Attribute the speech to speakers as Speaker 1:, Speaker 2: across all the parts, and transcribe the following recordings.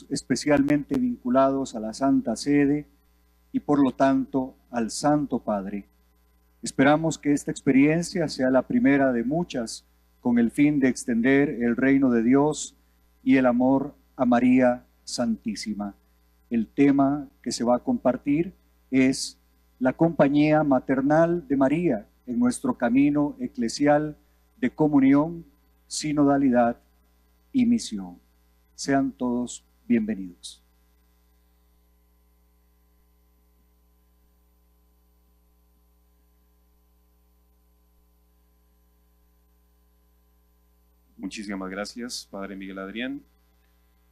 Speaker 1: especialmente vinculados a la Santa Sede y por lo tanto al Santo Padre. Esperamos que esta experiencia sea la primera de muchas con el fin de extender el reino de Dios y el amor a María Santísima. El tema que se va a compartir es la compañía maternal de María en nuestro camino eclesial de comunión, sinodalidad y misión. Sean todos bienvenidos.
Speaker 2: Muchísimas gracias, Padre Miguel Adrián.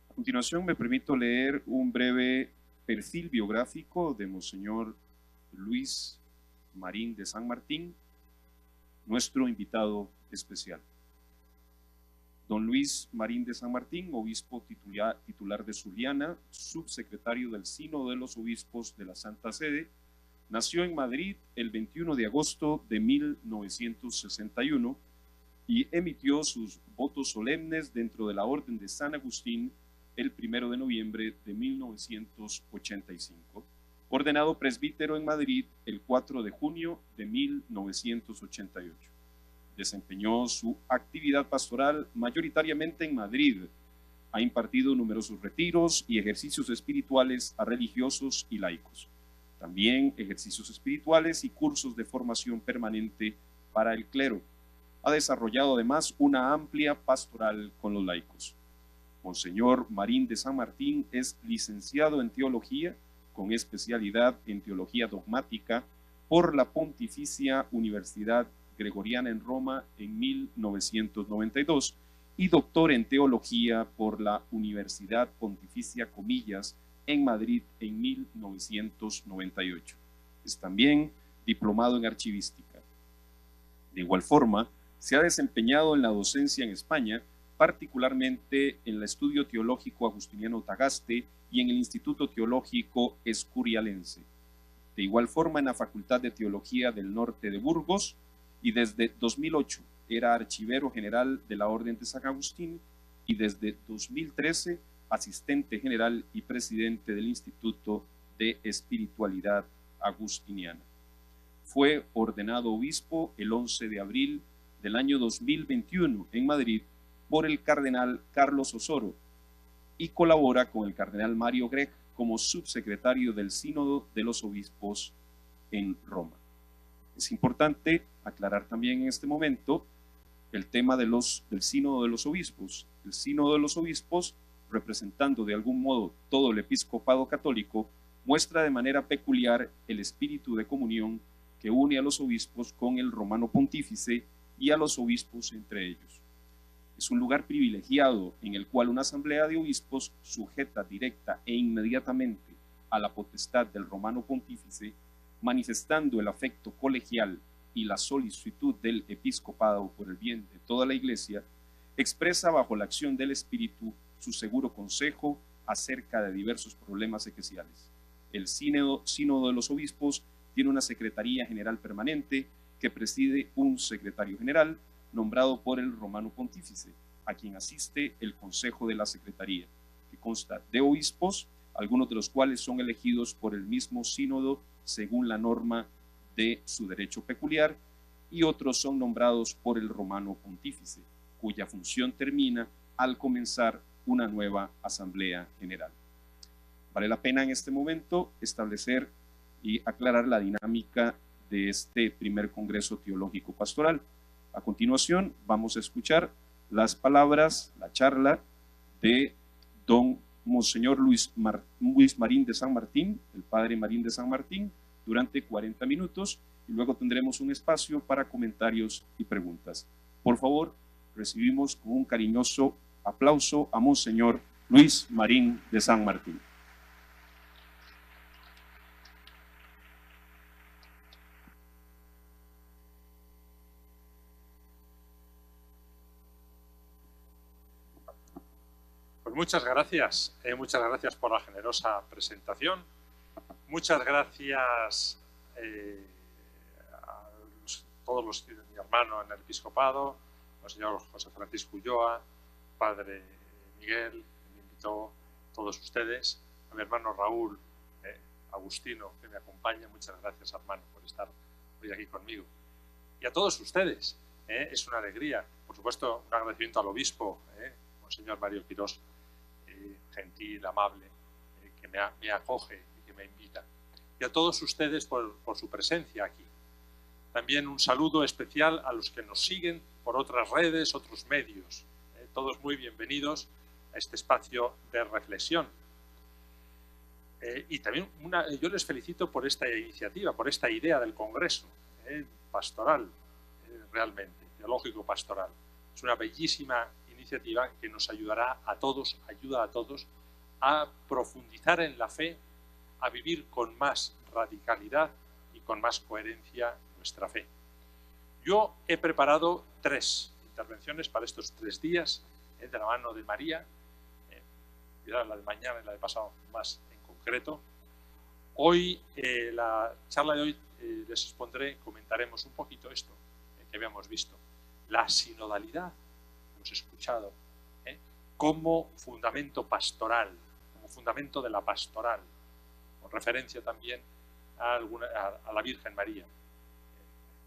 Speaker 2: A continuación me permito leer un breve perfil biográfico de Monseñor Luis Marín de San Martín, nuestro invitado especial. Don Luis Marín de San Martín, obispo titular de Suliana, subsecretario del Sínodo de los Obispos de la Santa Sede, nació en Madrid el 21 de agosto de 1961 y emitió sus votos solemnes dentro de la Orden de San Agustín el 1 de noviembre de 1985, ordenado presbítero en Madrid el 4 de junio de 1988. Desempeñó su actividad pastoral mayoritariamente en Madrid. Ha impartido numerosos retiros y ejercicios espirituales a religiosos y laicos. También ejercicios espirituales y cursos de formación permanente para el clero. Ha desarrollado además una amplia pastoral con los laicos. Monseñor Marín de San Martín es licenciado en Teología, con especialidad en Teología Dogmática, por la Pontificia Universidad Gregoriana en Roma en 1992 y doctor en Teología por la Universidad Pontificia Comillas en Madrid en 1998. Es también diplomado en Archivística. De igual forma, se ha desempeñado en la docencia en España, particularmente en el Estudio Teológico Agustiniano Tagaste y en el Instituto Teológico Escurialense. De igual forma, en la Facultad de Teología del Norte de Burgos, y desde 2008 era archivero general de la Orden de San Agustín y desde 2013 asistente general y presidente del Instituto de Espiritualidad Agustiniana. Fue ordenado obispo el 11 de abril del año 2021 en Madrid por el cardenal Carlos Osoro y colabora con el cardenal Mario Grech como subsecretario del Sínodo de los Obispos en Roma. Es importante aclarar también en este momento el tema del Sínodo de los Obispos. El Sínodo de los Obispos, representando de algún modo todo el episcopado católico, muestra de manera peculiar el espíritu de comunión que une a los obispos con el romano pontífice y a los obispos entre ellos. Es un lugar privilegiado en el cual una asamblea de obispos sujeta directa e inmediatamente a la potestad del romano pontífice, manifestando el afecto colegial y la solicitud del episcopado por el bien de toda la Iglesia, expresa bajo la acción del Espíritu su seguro consejo acerca de diversos problemas eclesiales. El Sínodo de los Obispos tiene una Secretaría General Permanente que preside un secretario general nombrado por el romano pontífice, a quien asiste el Consejo de la Secretaría, que consta de obispos, algunos de los cuales son elegidos por el mismo sínodo según la norma de su derecho peculiar, y otros son nombrados por el romano pontífice, cuya función termina al comenzar una nueva asamblea general. Vale la pena en este momento establecer y aclarar la dinámica de este primer Congreso Teológico Pastoral. A continuación vamos a escuchar las palabras, la charla de don Monseñor Luis Marín de San Martín, el Padre Marín de San Martín, durante 40 minutos y luego tendremos un espacio para comentarios y preguntas. Por favor, recibimos con un cariñoso aplauso a Monseñor Luis Marín de San Martín.
Speaker 3: Pues muchas gracias por la generosa presentación. Muchas gracias a todos los mi hermano en el episcopado, al señor José Francisco Ulloa, Padre Miguel, que me invitó, todos ustedes, a mi hermano Raúl, Agustino, que me acompaña. Muchas gracias, hermano, por estar hoy aquí conmigo. Y a todos ustedes, es una alegría. Por supuesto, un agradecimiento al obispo, Monseñor Mario Quirós, gentil, amable, que me acoge y que me invita. Y a todos ustedes por su presencia aquí. También un saludo especial a los que nos siguen por otras redes, otros medios. Todos muy bienvenidos a este espacio de reflexión. Y también yo les felicito por esta iniciativa, por esta idea del Congreso pastoral, realmente, teológico pastoral. Es una bellísima iniciativa que nos ayudará a todos, ayuda a todos a profundizar en la fe, a vivir con más radicalidad y con más coherencia nuestra fe. Yo he preparado 3 intervenciones para estos 3 días, de la mano de María, la de mañana y la de pasado más en concreto. Hoy, la charla de hoy, les expondré, comentaremos un poquito esto que habíamos visto, la sinodalidad, hemos escuchado, como fundamento pastoral, como fundamento de la pastoral, con referencia también a la Virgen María.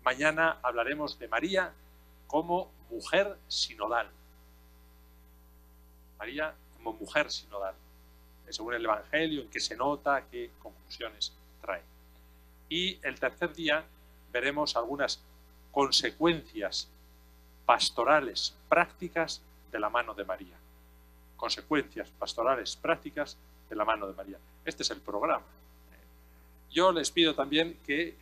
Speaker 3: Mañana hablaremos de María como mujer sinodal. María como mujer sinodal, según el Evangelio, en qué se nota, qué conclusiones trae. Y el tercer día veremos algunas consecuencias pastorales prácticas de la mano de María. Consecuencias pastorales prácticas de la mano de María. Este es el programa. Yo les pido también que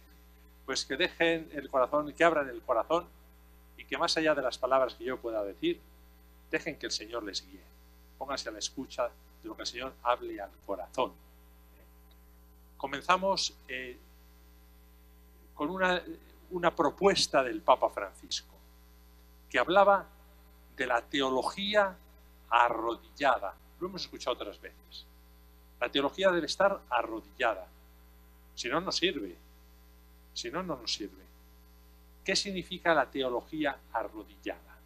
Speaker 3: dejen el corazón, que abran el corazón y que más allá de las palabras que yo pueda decir, dejen que el Señor les guíe. Pónganse a la escucha de lo que el Señor hable al corazón. Comenzamos con una propuesta del Papa Francisco, que hablaba de la teología arrodillada. Lo hemos escuchado otras veces. La teología debe estar arrodillada. Si no, no sirve. Si no, no nos sirve. ¿Qué significa la teología arrodillada?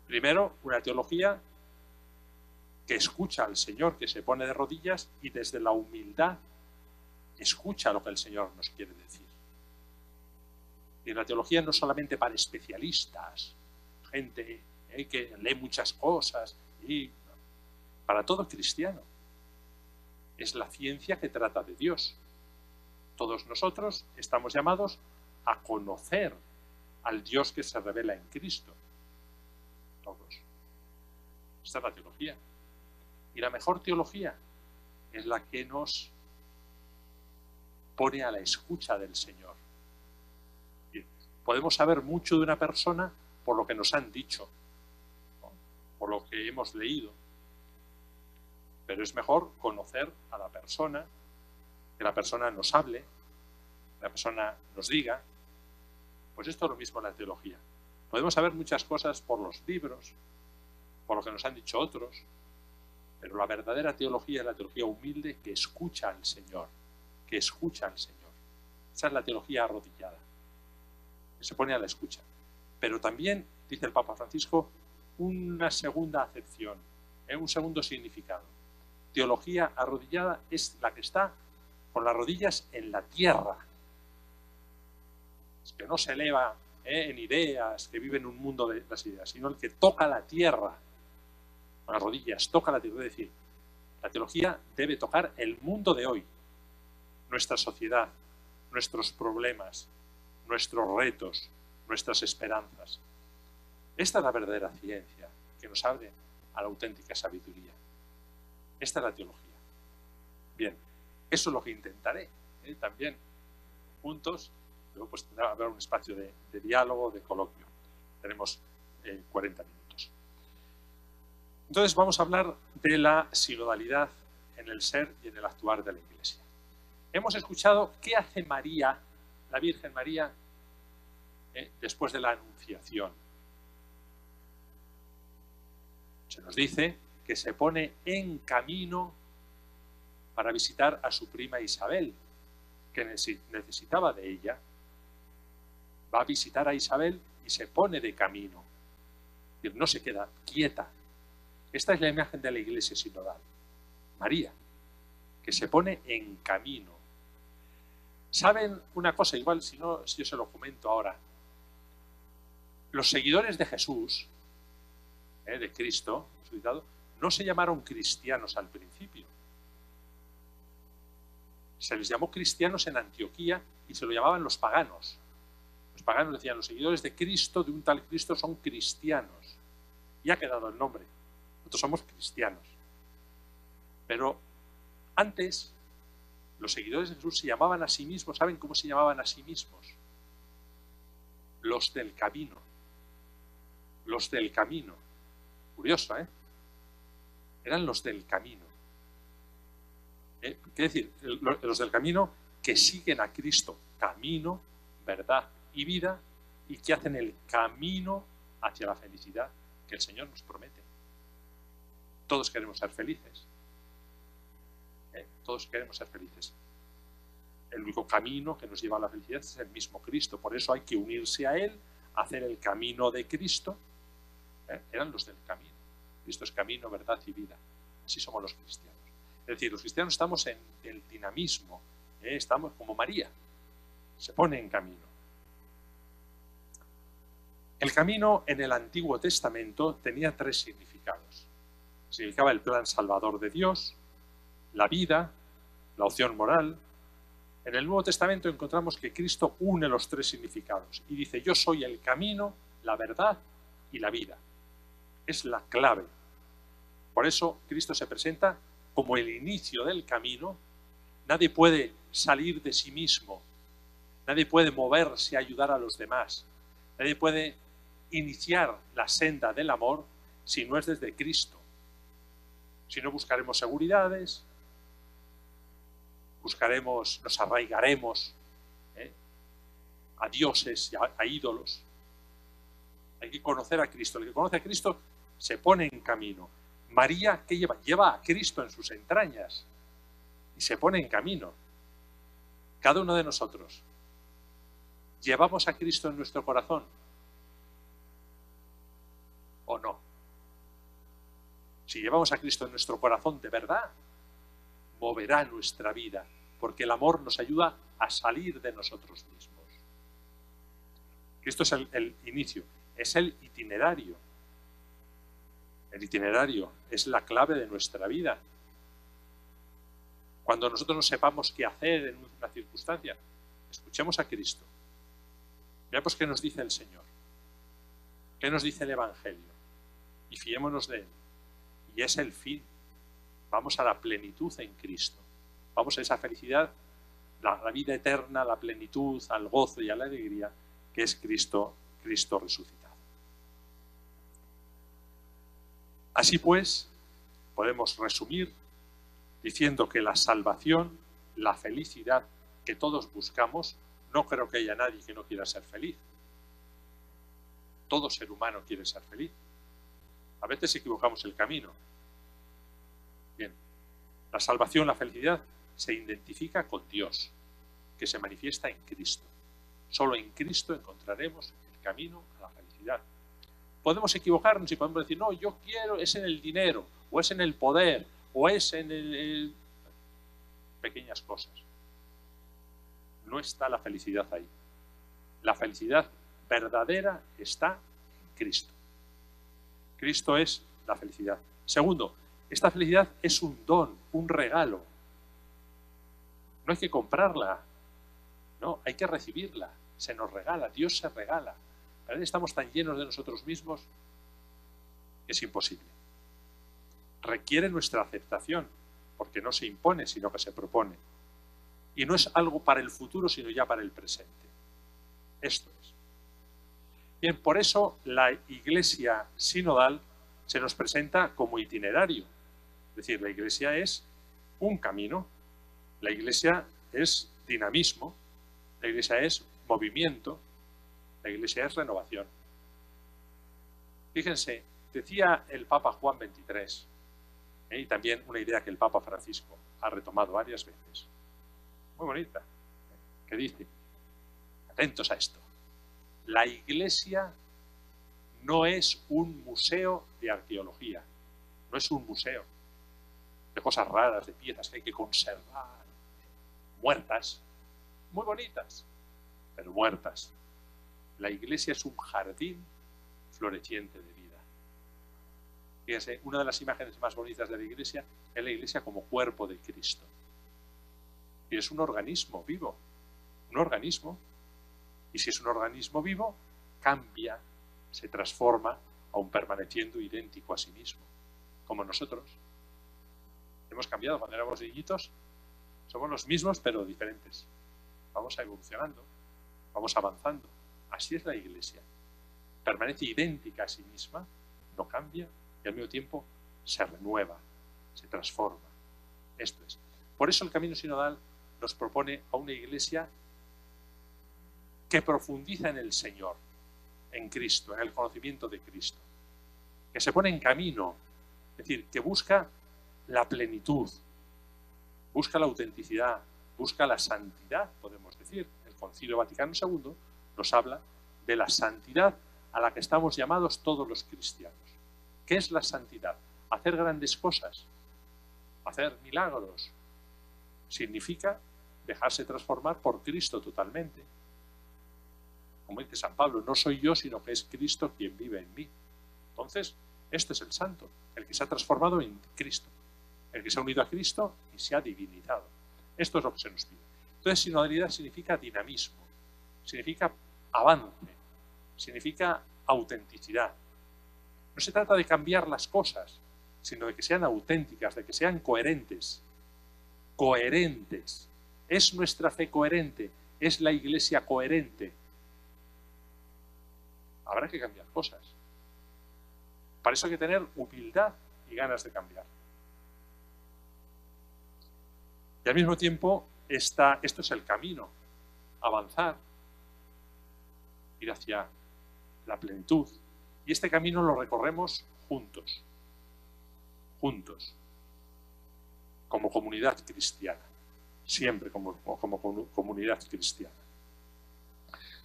Speaker 3: Primero, una teología que escucha al Señor, que se pone de rodillas y desde la humildad escucha lo que el Señor nos quiere decir. Y la teología no es solamente para especialistas, gente que lee muchas cosas, y para todo cristiano. Es la ciencia que trata de Dios. Todos nosotros estamos llamados a conocer al Dios que se revela en Cristo. Todos. Esta es la teología. Y la mejor teología es la que nos pone a la escucha del Señor. Podemos saber mucho de una persona por lo que nos han dicho, ¿no? Por lo que hemos leído. Pero es mejor conocer a la persona, que la persona nos hable, que la persona nos diga. Pues esto es lo mismo en la teología. Podemos saber muchas cosas por los libros, por lo que nos han dicho otros, pero la verdadera teología es la teología humilde que escucha al Señor, que escucha al Señor. Esa es la teología arrodillada, que se pone a la escucha. Pero también, dice el Papa Francisco, una segunda acepción, un segundo significado. Teología arrodillada es la que está con las rodillas en la tierra. Es que no se eleva en ideas, que vive en un mundo de las ideas, sino el que toca la tierra. Con las rodillas, toca la tierra. Es decir, la teología debe tocar el mundo de hoy, nuestra sociedad, nuestros problemas, nuestros retos, nuestras esperanzas. Esta es la verdadera ciencia que nos abre a la auténtica sabiduría. Esta es la teología. Bien, eso es lo que intentaré también juntos. Luego pues habrá un espacio de diálogo, de coloquio. Tenemos 40 minutos. Entonces vamos a hablar de la sinodalidad en el ser y en el actuar de la Iglesia. Hemos escuchado qué hace María, la Virgen María, después de la Anunciación. Se nos dice que se pone en camino para visitar a su prima Isabel, que necesitaba de ella. Va a visitar a Isabel y se pone de camino. Es decir, no se queda quieta. Esta es la imagen de la Iglesia sinodal. María, que se pone en camino. ¿Saben una cosa? Igual, si yo se lo comento ahora. Los seguidores de Jesús, de Cristo, no se llamaron cristianos al principio. Se les llamó cristianos en Antioquía y se lo llamaban los paganos. Los paganos decían, los seguidores de Cristo, de un tal Cristo, son cristianos. Y ha quedado el nombre. Nosotros somos cristianos. Pero antes, los seguidores de Jesús se llamaban a sí mismos. ¿Saben cómo se llamaban a sí mismos? Los del camino. Los del camino. Curioso, ¿eh? Eran los del camino. Quiere decir, los del camino que siguen a Cristo, camino, verdad y vida, y que hacen el camino hacia la felicidad que el Señor nos promete. Todos queremos ser felices. Todos queremos ser felices. El único camino que nos lleva a la felicidad es el mismo Cristo. Por eso hay que unirse a Él, hacer el camino de Cristo. Eran los del camino. Cristo es camino, verdad y vida. Así somos los cristianos. Es decir, los cristianos estamos en el dinamismo. Estamos como María. Se pone en camino. El camino en el Antiguo Testamento tenía 3 significados. Significaba el plan salvador de Dios, la vida, la opción moral. En el Nuevo Testamento encontramos que Cristo une los 3 significados y dice, yo soy el camino, la verdad y la vida. Es la clave. Por eso Cristo se presenta como el inicio del camino. Nadie puede salir de sí mismo. Nadie puede moverse a ayudar a los demás. Nadie puede iniciar la senda del amor si no es desde Cristo. Si no, buscaremos seguridades, nos arraigaremos a dioses y a ídolos. Hay que conocer a Cristo. El que conoce a Cristo se pone en camino. María, ¿qué lleva? Lleva a Cristo en sus entrañas y se pone en camino. Cada uno de nosotros, ¿llevamos a Cristo en nuestro corazón o no? Si llevamos a Cristo en nuestro corazón de verdad, moverá nuestra vida, porque el amor nos ayuda a salir de nosotros mismos. Cristo es el inicio, es el itinerario. El itinerario es la clave de nuestra vida. Cuando nosotros no sepamos qué hacer en una circunstancia, escuchemos a Cristo. Veamos qué nos dice el Señor, qué nos dice el Evangelio, y fiémonos de Él. Y es el fin. Vamos a la plenitud en Cristo. Vamos a esa felicidad, la vida eterna, la plenitud, al gozo y a la alegría, que es Cristo resucitado. Así pues, podemos resumir diciendo que la salvación, la felicidad que todos buscamos, no creo que haya nadie que no quiera ser feliz. Todo ser humano quiere ser feliz. A veces equivocamos el camino. Bien, la salvación, la felicidad, se identifica con Dios, que se manifiesta en Cristo. Solo en Cristo encontraremos el camino a la felicidad. Podemos equivocarnos y podemos decir, no, yo quiero, es en el dinero, o es en el poder, o es en pequeñas cosas. No está la felicidad ahí. La felicidad verdadera está en Cristo. Cristo es la felicidad. Segundo, esta felicidad es un don, un regalo. No hay que comprarla, no, hay que recibirla. Se nos regala, Dios se regala. A veces estamos tan llenos de nosotros mismos que es imposible. Requiere nuestra aceptación, porque no se impone, sino que se propone. Y no es algo para el futuro, sino ya para el presente. Esto es. Bien, por eso la Iglesia sinodal se nos presenta como itinerario. Es decir, la Iglesia es un camino, la Iglesia es dinamismo, la Iglesia es movimiento, la Iglesia es renovación. Fíjense, decía el Papa Juan XXIII, y también una idea que el Papa Francisco ha retomado varias veces, muy bonita, que dice, atentos a esto, la Iglesia no es un museo de arqueología, no es un museo. de cosas raras, de piezas que hay que conservar, muertas, muy bonitas, pero muertas. La iglesia es un jardín floreciente de vida. Fíjense, una de las imágenes más bonitas de la iglesia es la iglesia como cuerpo de Cristo. Y es un organismo vivo, un organismo. Y si es un organismo vivo, cambia, se transforma, aun permaneciendo idéntico a sí mismo, como nosotros. Hemos cambiado cuando éramos niñitos, somos los mismos pero diferentes. Vamos evolucionando, vamos avanzando. Así es la iglesia. Permanece idéntica a sí misma, no cambia y al mismo tiempo se renueva, se transforma. Esto es. Por eso el camino sinodal nos propone a una iglesia que profundiza en el Señor, en Cristo, en el conocimiento de Cristo, que se pone en camino, es decir, que busca la plenitud, busca la autenticidad, busca la santidad, podemos decir. El Concilio Vaticano II nos habla de la santidad a la que estamos llamados todos los cristianos. ¿Qué es la santidad? Hacer grandes cosas, hacer milagros. Significa dejarse transformar por Cristo totalmente. Como dice San Pablo, no soy yo, sino que es Cristo quien vive en mí. Entonces, este es el santo, el que se ha transformado en Cristo, el que se ha unido a Cristo y se ha divinizado. Esto es lo que se nos pide. Entonces, sinodalidad significa dinamismo, significa avance, significa autenticidad. No se trata de cambiar las cosas, sino de que sean auténticas, de que sean coherentes. Coherentes. ¿Es nuestra fe coherente? ¿Es la iglesia coherente? Habrá que cambiar cosas. Para eso hay que tener humildad y ganas de cambiar. Y al mismo tiempo, esto es el camino, avanzar, ir hacia la plenitud. Y este camino lo recorremos juntos, como comunidad cristiana, siempre como comunidad cristiana.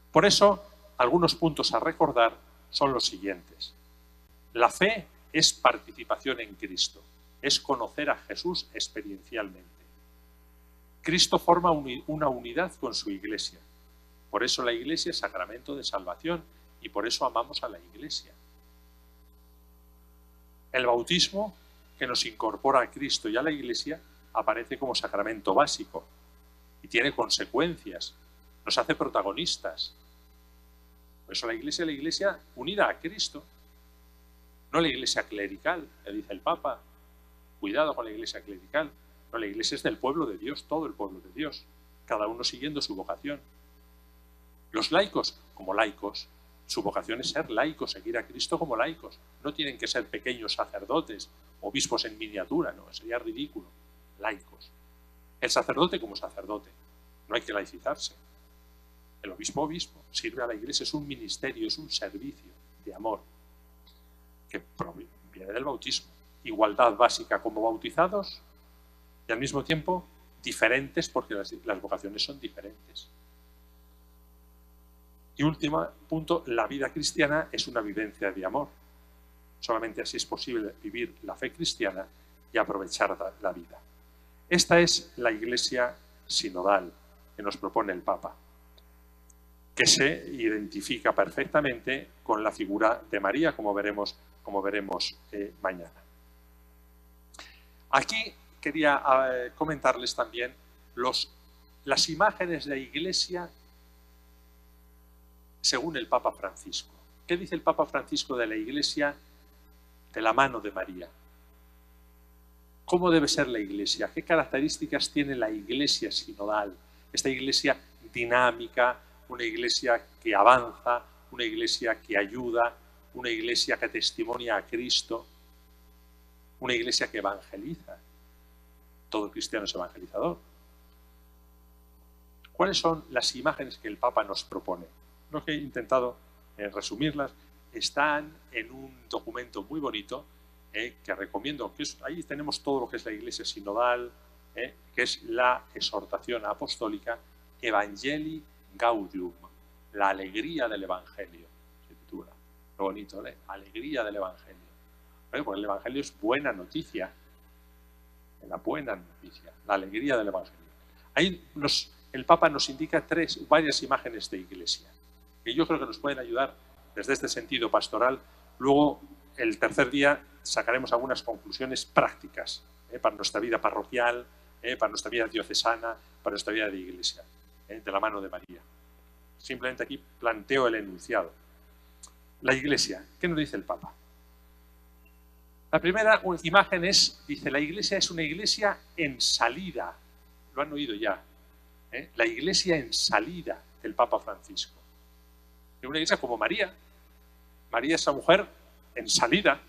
Speaker 3: Por eso, algunos puntos a recordar son los siguientes. La fe es participación en Cristo, es conocer a Jesús experiencialmente. Cristo forma una unidad con su Iglesia. Por eso la Iglesia es sacramento de salvación y por eso amamos a la Iglesia. El bautismo, que nos incorpora a Cristo y a la Iglesia, aparece como sacramento básico y tiene consecuencias, nos hace protagonistas. Por eso la Iglesia unida a Cristo, no la Iglesia clerical, le dice el Papa. Cuidado con la Iglesia clerical. No, la Iglesia es del pueblo de Dios, todo el pueblo de Dios, cada uno siguiendo su vocación. Los laicos, como laicos, su vocación es ser laicos, seguir a Cristo como laicos. No tienen que ser pequeños sacerdotes, obispos en miniatura, no, sería ridículo. Laicos. El sacerdote como sacerdote, no hay que laicizarse. El obispo sirve a la Iglesia, es un ministerio, es un servicio de amor que viene del bautismo. Igualdad básica como bautizados y al mismo tiempo diferentes porque las vocaciones son diferentes. Y último punto, la vida cristiana es una vivencia de amor. Solamente así es posible vivir la fe cristiana y aprovechar la vida. Esta es la Iglesia sinodal que nos propone el Papa, que se identifica perfectamente con la figura de María, como veremos mañana. Aquí quería comentarles también las imágenes de la Iglesia según el Papa Francisco. ¿Qué dice el Papa Francisco de la Iglesia de la mano de María? ¿Cómo debe ser la Iglesia? ¿Qué características tiene la Iglesia sinodal? Esta Iglesia dinámica, una Iglesia que avanza, una Iglesia que ayuda, una Iglesia que testimonia a Cristo, una Iglesia que evangeliza. Todo cristiano es evangelizador. ¿Cuáles son las imágenes que el Papa nos propone? Lo que he intentado resumirlas. Están en un documento muy bonito que recomiendo. Ahí tenemos todo lo que es la Iglesia sinodal, que es la exhortación apostólica Evangelii Gaudium, la alegría del Evangelio, se titula. Lo bonito, ¿eh? Alegría del Evangelio. Porque el Evangelio es buena noticia. en la buena noticia, la alegría del Evangelio. Ahí el Papa nos indica varias imágenes de iglesia, que yo creo que nos pueden ayudar desde este sentido pastoral. Luego, el tercer día, sacaremos algunas conclusiones prácticas para nuestra vida parroquial, para nuestra vida diocesana, para nuestra vida de iglesia, de la mano de María. Simplemente aquí planteo el enunciado. La iglesia, ¿qué nos dice el Papa? La primera imagen dice, la iglesia es una iglesia en salida. Lo han oído ya. La iglesia en salida del Papa Francisco. Es una iglesia como María. María es esa mujer en salida.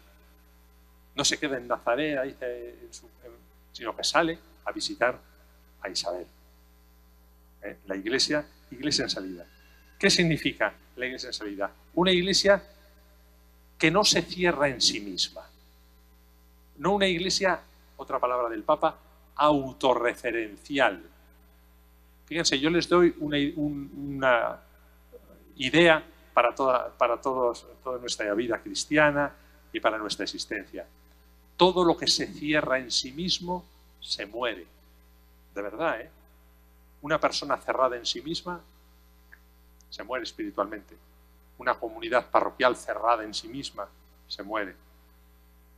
Speaker 3: No se queda en Nazaret, sino que sale a visitar a Isabel. La iglesia en salida. ¿Qué significa la iglesia en salida? Una iglesia que no se cierra en sí misma. No una iglesia, otra palabra del Papa, autorreferencial. Fíjense, yo les doy una idea para toda nuestra vida cristiana y para nuestra existencia. Todo lo que se cierra en sí mismo se muere. De verdad, ¿eh? Una persona cerrada en sí misma se muere espiritualmente. Una comunidad parroquial cerrada en sí misma se muere.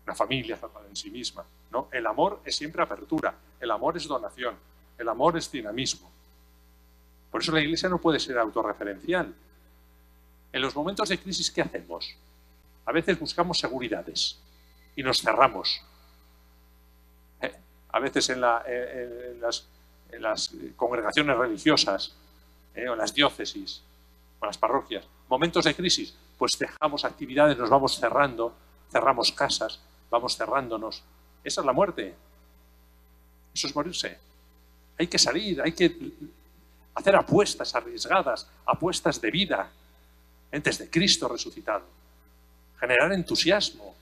Speaker 3: Una familia cerrada en sí misma, ¿no? El amor es siempre apertura, el amor es donación, el amor es dinamismo. Por eso la iglesia no puede ser autorreferencial. En los momentos de crisis, ¿qué hacemos? A veces buscamos seguridades y nos cerramos. A veces en las congregaciones religiosas, o en las diócesis, o en las parroquias, momentos de crisis, pues dejamos actividades, nos vamos cerrando, cerramos casas, vamos cerrándonos. Esa es la muerte. Eso es morirse. Hay que salir, hay que hacer apuestas arriesgadas, apuestas de vida, desde Cristo resucitado. Generar entusiasmo.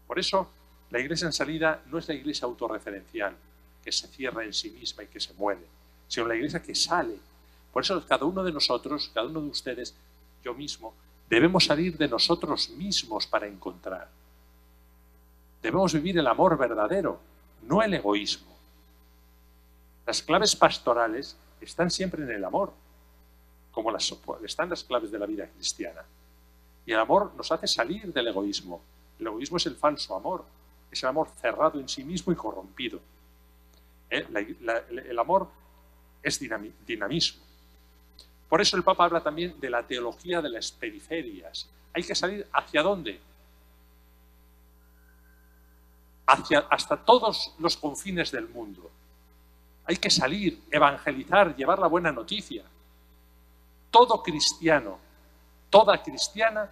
Speaker 3: Por eso, la iglesia en salida no es la iglesia autorreferencial, que se cierra en sí misma y que se muere, sino la iglesia que sale. Por eso cada uno de nosotros, cada uno de ustedes, yo mismo, debemos salir de nosotros mismos para encontrar. Debemos vivir el amor verdadero, no el egoísmo. Las claves pastorales están siempre en el amor, como están las claves de la vida cristiana. Y el amor nos hace salir del egoísmo. El egoísmo es el falso amor, es el amor cerrado en sí mismo y corrompido. El amor es dinamismo. Por eso el Papa habla también de la teología de las periferias. Hay que salir ¿hacia dónde? Hasta todos los confines del mundo. Hay que salir, evangelizar, llevar la buena noticia. Todo cristiano, toda cristiana,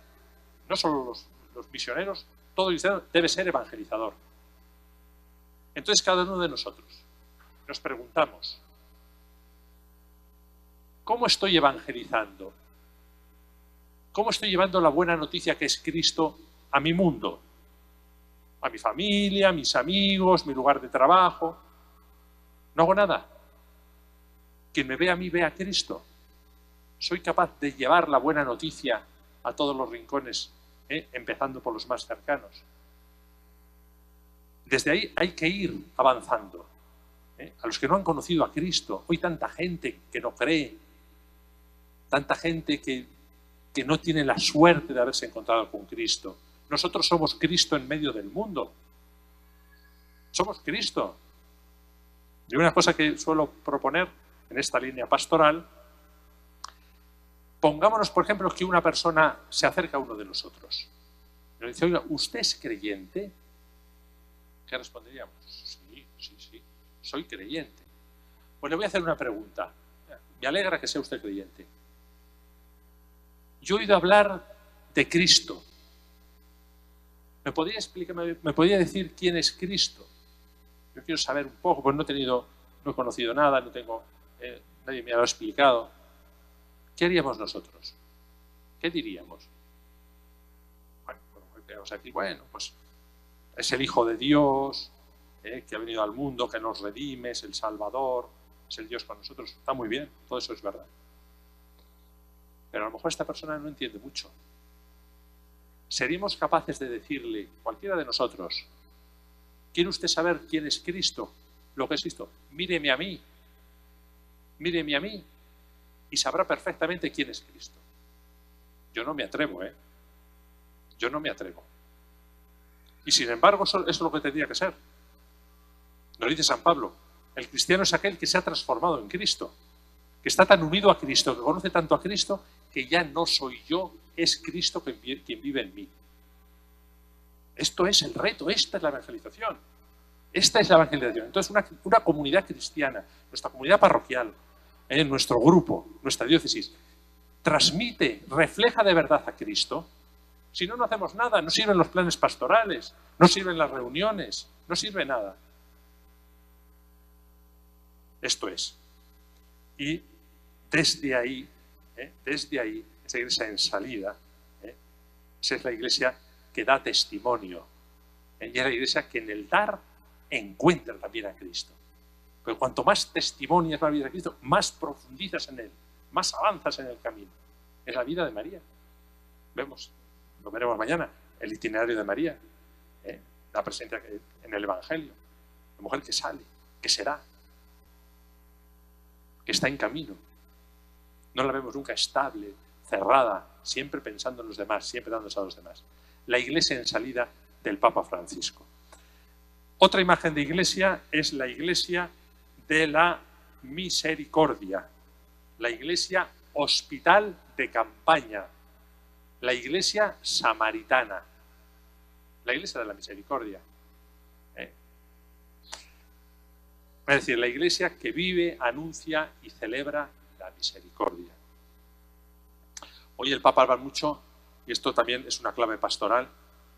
Speaker 3: no solo los misioneros, todo cristiano debe ser evangelizador. Entonces cada uno de nosotros nos preguntamos, ¿cómo estoy evangelizando? ¿Cómo estoy llevando la buena noticia que es Cristo a mi mundo? A mi familia, a mis amigos, mi lugar de trabajo. No hago nada. Quien me ve a mí ve a Cristo. Soy capaz de llevar la buena noticia a todos los rincones, empezando por los más cercanos. Desde ahí hay que ir avanzando. A los que no han conocido a Cristo, hoy tanta gente que no cree, tanta gente que no tiene la suerte de haberse encontrado con Cristo. Nosotros somos Cristo en medio del mundo. Somos Cristo. Y una cosa que suelo proponer en esta línea pastoral, pongámonos, por ejemplo, que una persona se acerca a uno de nosotros. Y nos dice, oiga, ¿usted es creyente? ¿Qué responderíamos? Sí, soy creyente. Pues le voy a hacer una pregunta. Me alegra que sea usted creyente. Yo he oído hablar de Cristo. ¿Me podría explicar, me podría decir quién es Cristo? Yo quiero saber un poco, pues no he conocido nada, nadie me ha explicado. ¿Qué haríamos nosotros? ¿Qué diríamos? Bueno, vamos a decir, bueno, pues es el Hijo de Dios, que ha venido al mundo, que nos redime, es el Salvador, es el Dios con nosotros. Está muy bien, todo eso es verdad. Pero a lo mejor esta persona no entiende mucho. ¿Seríamos capaces de decirle, cualquiera de nosotros, ¿Quiere usted saber quién es Cristo? Lo que es Cristo. Míreme a mí y sabrá perfectamente quién es Cristo. Yo no me atrevo, Yo no me atrevo. Y sin embargo, eso es lo que tendría que ser. Nos dice San Pablo, el cristiano es aquel que se ha transformado en Cristo, que está tan unido a Cristo, que conoce tanto a Cristo, que ya no soy yo, es Cristo quien vive en mí. Esto es el reto, esta es la evangelización. Esta es la evangelización. Entonces, una comunidad cristiana, nuestra comunidad parroquial, nuestro grupo, nuestra diócesis, transmite, refleja de verdad a Cristo. Si no, no hacemos nada, no sirven los planes pastorales, no sirven las reuniones, no sirve nada. Esto es. Y desde ahí, esa iglesia en salida, esa es la iglesia que da testimonio. Y es la iglesia que en el dar encuentra también a Cristo. Pero cuanto más testimonias la vida de Cristo, más profundizas en él, más avanzas en el camino. Es la vida de María. Lo veremos mañana, el itinerario de María, la presencia en el Evangelio. La mujer que sale, que será, que está en camino. No la vemos nunca estable, cerrada, siempre pensando en los demás, siempre dándose a los demás. La iglesia en salida del Papa Francisco. Otra imagen de iglesia es la iglesia de la misericordia, la iglesia hospital de campaña, la iglesia samaritana, la iglesia de la misericordia. Es decir, la iglesia que vive, anuncia y celebra la misericordia. Hoy el Papa habla mucho, y esto también es una clave pastoral,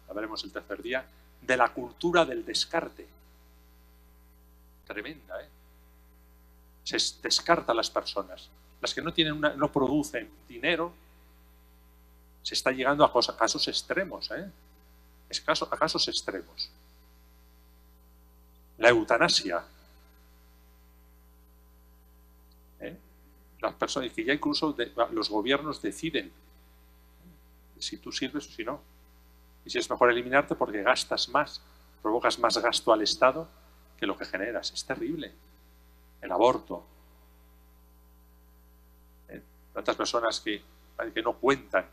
Speaker 3: la veremos el tercer día, de la cultura del descarte. Tremenda, Se descarta a las personas. Las que no producen dinero, se está llegando a casos extremos, a casos extremos. La eutanasia. Las personas, que ya incluso los gobiernos deciden si tú sirves o si no. Y si es mejor eliminarte porque gastas más, provocas más gasto al Estado que lo que generas. Es terrible. El aborto. Tantas personas que no cuentan.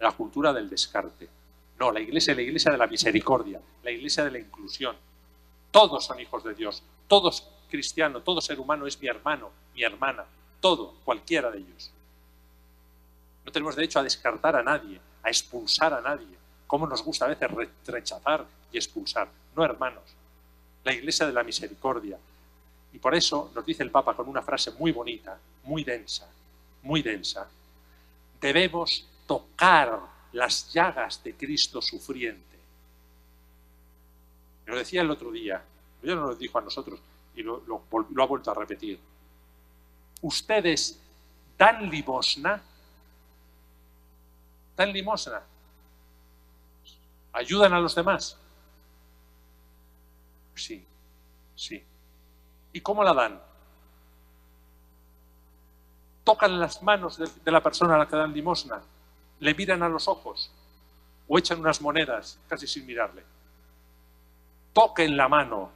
Speaker 3: La cultura del descarte. No, la iglesia es la iglesia de la misericordia, la iglesia de la inclusión. Todos son hijos de Dios, todos cristianos, todo ser humano es mi hermano, mi hermana, todo, cualquiera de ellos. No tenemos derecho a descartar a nadie, a expulsar a nadie. Cómo nos gusta a veces rechazar y expulsar. No, hermanos. La iglesia de la misericordia. Y por eso nos dice el Papa con una frase muy bonita, muy densa. Debemos tocar las llagas de Cristo sufriente. Lo decía el otro día, ya nos lo dijo a nosotros y lo ha vuelto a repetir. Ustedes dan limosna, ¿ayudan a los demás? Sí. ¿Y cómo la dan? ¿Tocan las manos de la persona a la que dan limosna? ¿Le miran a los ojos? ¿O echan unas monedas casi sin mirarle? Toquen la mano,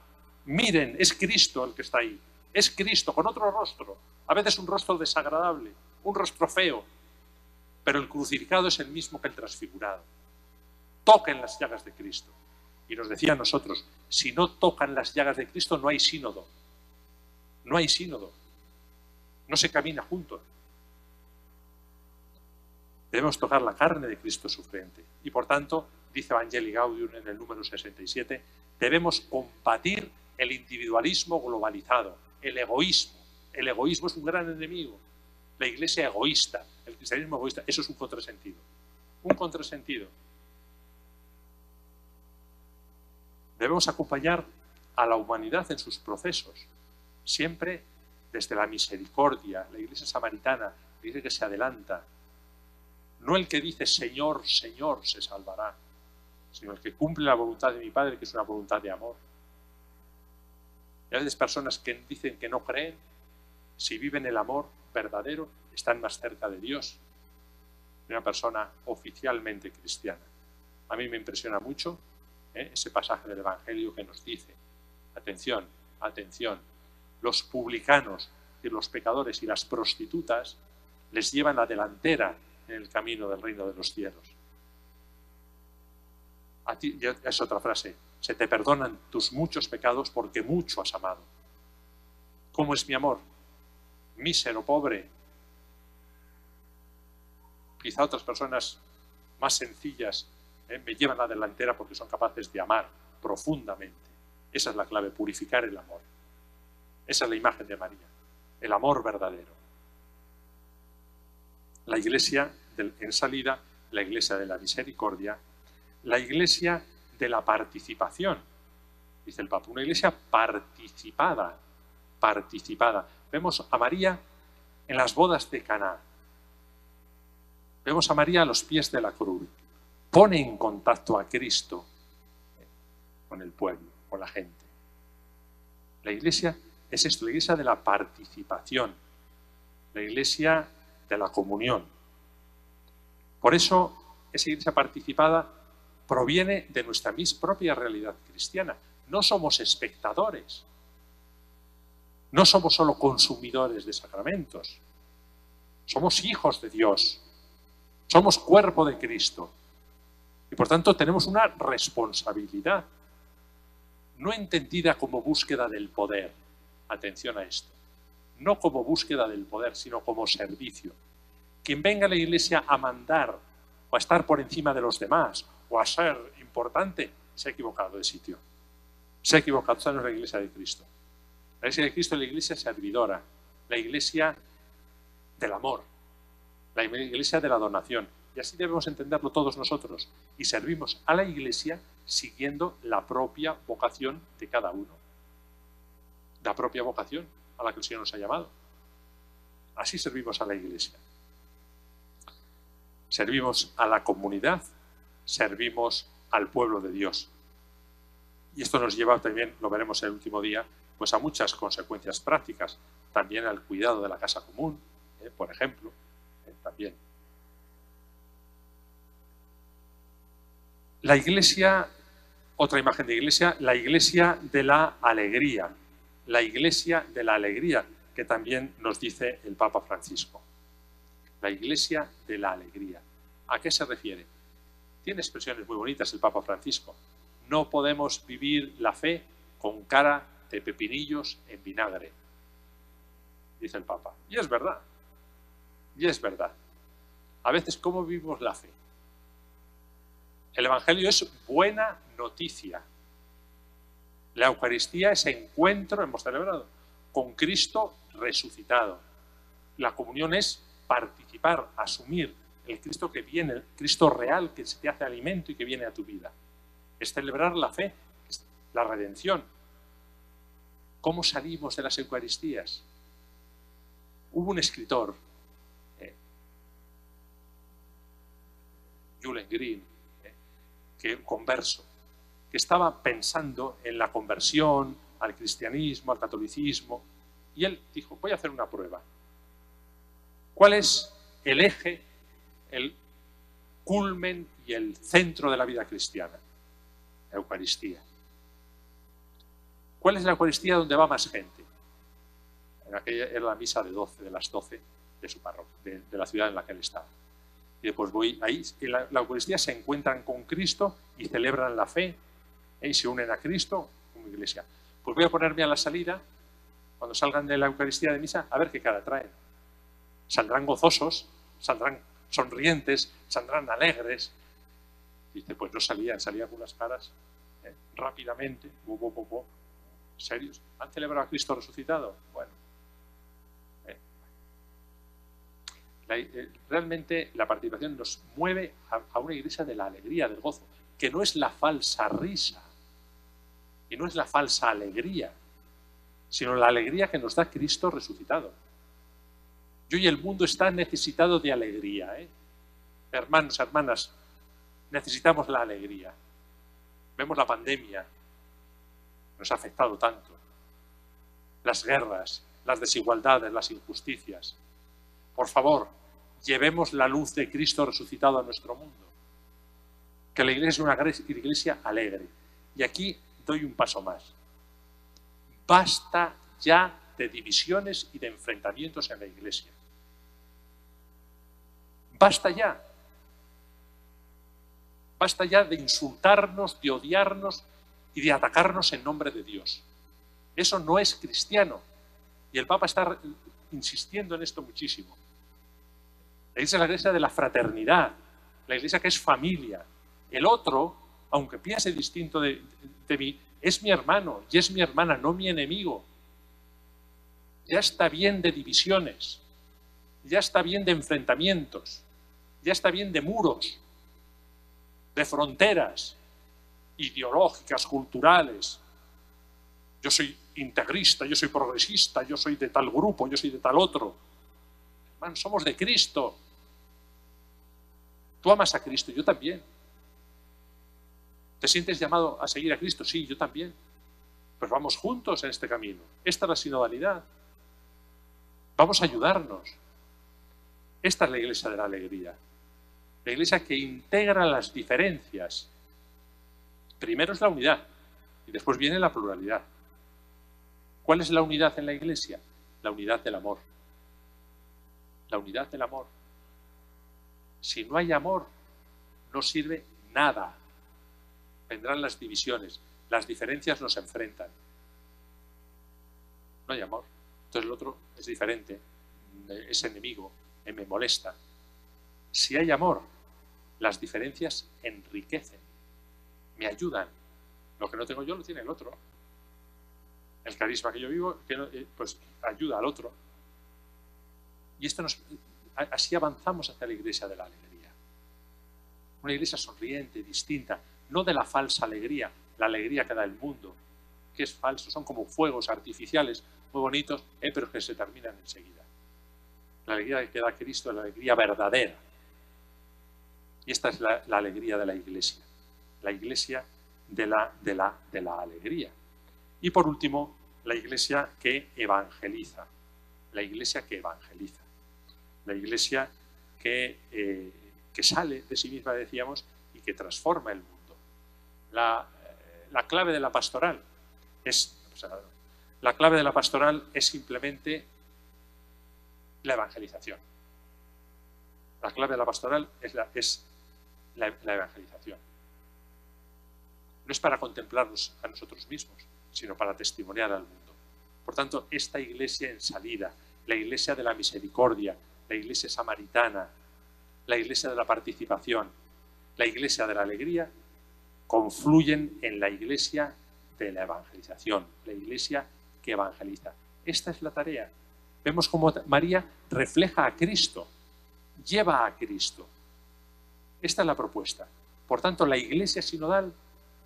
Speaker 3: miren, es Cristo el que está ahí. Es Cristo con otro rostro, a veces un rostro desagradable, un rostro feo, pero el crucificado es el mismo que el transfigurado. Toquen las llagas de Cristo. Y nos decía a nosotros, si no tocan las llagas de Cristo no hay sínodo. No hay sínodo. No se camina juntos. Debemos tocar la carne de Cristo sufriente. Y por tanto, dice Evangelii Gaudium en el número 67, debemos combatir el individualismo globalizado, el egoísmo. El egoísmo es un gran enemigo. La iglesia egoísta, el cristianismo egoísta, eso es un contrasentido. Un contrasentido. Debemos acompañar a la humanidad en sus procesos, siempre desde la misericordia, la iglesia samaritana, la iglesia que se adelanta. No el que dice Señor, Señor se salvará, sino el que cumple la voluntad de mi Padre, que es una voluntad de amor. Y a veces personas que dicen que no creen, si viven el amor verdadero, están más cerca de Dios, de una persona oficialmente cristiana. A mí me impresiona mucho ese pasaje del Evangelio que nos dice, atención, atención, los publicanos, es decir, los pecadores y las prostitutas, les llevan la delantera en el camino del reino de los cielos. A ti, es otra frase, se te perdonan tus muchos pecados porque mucho has amado. ¿Cómo es mi amor? Mísero, pobre. Quizá otras personas más sencillas me llevan la delantera porque son capaces de amar profundamente. Esa es la clave, purificar el amor. Esa es la imagen de María, el amor verdadero. La iglesia en salida, la iglesia de la misericordia, la iglesia de la participación, dice el Papa, una iglesia participada. Vemos a María en las bodas de Caná. Vemos a María a los pies de la cruz. Pone en contacto a Cristo con el pueblo, con la gente. La iglesia es esto, la iglesia de la participación, la iglesia de la comunión. Por eso, esa iglesia participada proviene de nuestra propia realidad cristiana. No somos espectadores. No somos solo consumidores de sacramentos. Somos hijos de Dios. Somos cuerpo de Cristo. Y por tanto tenemos una responsabilidad. No entendida como búsqueda del poder. Atención a esto. No como búsqueda del poder, sino como servicio. Quien venga a la iglesia a mandar o a estar por encima de los demás o a ser importante, se ha equivocado de sitio. Se ha equivocado. Esta no es la iglesia de Cristo. La iglesia de Cristo es la iglesia servidora, la iglesia del amor, la iglesia de la donación. Y así debemos entenderlo todos nosotros. Y servimos a la iglesia siguiendo la propia vocación de cada uno. La propia vocación a la que el Señor nos ha llamado. Así servimos a la iglesia. Servimos a la comunidad, servimos al pueblo de Dios. Y esto nos lleva también, lo veremos el último día, pues a muchas consecuencias prácticas. También al cuidado de la casa común, por ejemplo, también. La iglesia, otra imagen de iglesia, la iglesia de la alegría. La iglesia de la alegría, que también nos dice el Papa Francisco. La iglesia de la alegría. ¿A qué se refiere? Tiene expresiones muy bonitas el Papa Francisco. No podemos vivir la fe con cara de pepinillos en vinagre, dice el Papa. Y es verdad. Y es verdad. A veces, ¿cómo vivimos la fe? El Evangelio es buena noticia. La Eucaristía es encuentro, hemos celebrado, con Cristo resucitado. La comunión es participar, asumir el Cristo que viene, el Cristo real que se te hace alimento y que viene a tu vida. Es celebrar la fe, la redención. ¿Cómo salimos de las Eucaristías? Hubo un escritor, Julian Green, que converso, que estaba pensando en la conversión al cristianismo, al catolicismo, y él dijo, voy a hacer una prueba. ¿Cuál es el eje, el culmen y el centro de la vida cristiana? La Eucaristía. ¿Cuál es la Eucaristía donde va más gente? En aquella era la misa de las 12 de su parroquia, de la ciudad en la que él estaba. Y después voy ahí, en la Eucaristía se encuentran con Cristo y celebran la fe y se unen a Cristo como iglesia. Pues voy a ponerme a la salida, cuando salgan de la Eucaristía de misa, a ver qué cara traen. Saldrán gozosos, saldrán sonrientes, saldrán alegres. Dice, pues no salían con las caras rápidamente, serios. ¿Han celebrado a Cristo resucitado? Bueno. Realmente la participación nos mueve a una iglesia de la alegría, del gozo, que no es la falsa risa, y no es la falsa alegría, sino la alegría que nos da Cristo resucitado. Yo y el mundo está necesitado de alegría. Hermanos, hermanas, necesitamos la alegría. Vemos la pandemia, nos ha afectado tanto. Las guerras, las desigualdades, las injusticias. Por favor, llevemos la luz de Cristo resucitado a nuestro mundo. Que la iglesia es una iglesia alegre. Y aquí doy un paso más. Basta ya de divisiones y de enfrentamientos en la Iglesia. Basta ya. Basta ya de insultarnos, de odiarnos y de atacarnos en nombre de Dios. Eso no es cristiano. Y el Papa está insistiendo en esto muchísimo. La Iglesia es la Iglesia de la fraternidad, la Iglesia que es familia. El otro, aunque piense distinto de mí, es mi hermano y es mi hermana, no mi enemigo. Ya está bien de divisiones, ya está bien de enfrentamientos, ya está bien de muros, de fronteras ideológicas, culturales. Yo soy integrista, yo soy progresista, yo soy de tal grupo, yo soy de tal otro. Hermano, somos de Cristo. Tú amas a Cristo, yo también. ¿Te sientes llamado a seguir a Cristo? Sí, yo también. Pues vamos juntos en este camino. Esta es la sinodalidad. Vamos a ayudarnos. Esta es la Iglesia de la alegría. La Iglesia que integra las diferencias. Primero es la unidad y después viene la pluralidad. ¿Cuál es la unidad en la Iglesia? La unidad del amor. La unidad del amor. Si no hay amor, no sirve nada. Vendrán las divisiones, las diferencias nos enfrentan. No hay amor. Entonces el otro es diferente, es enemigo, me molesta. Si hay amor, las diferencias enriquecen, me ayudan. Lo que no tengo yo lo tiene el otro. El carisma que yo vivo, pues ayuda al otro. Y esto así avanzamos hacia la Iglesia de la alegría. Una Iglesia sonriente, distinta, no de la falsa alegría, la alegría que da el mundo, que es falso, son como fuegos artificiales muy bonitos, pero que se terminan enseguida. La alegría que da Cristo es la alegría verdadera. Y esta es la alegría de la Iglesia, la Iglesia de la alegría. Y por último, la Iglesia que evangeliza, la Iglesia que evangeliza, la Iglesia que sale de sí misma, decíamos, y que transforma el mundo. La clave de la pastoral es simplemente la evangelización. La clave de la pastoral es la evangelización. No es para contemplarnos a nosotros mismos, sino para testimoniar al mundo. Por tanto, esta Iglesia en salida, la Iglesia de la misericordia, la Iglesia samaritana, la Iglesia de la participación, la Iglesia de la alegría, confluyen en la Iglesia de la evangelización, la Iglesia que evangeliza. Esta es la tarea. Vemos cómo María refleja a Cristo, lleva a Cristo. Esta es la propuesta. Por tanto, la Iglesia sinodal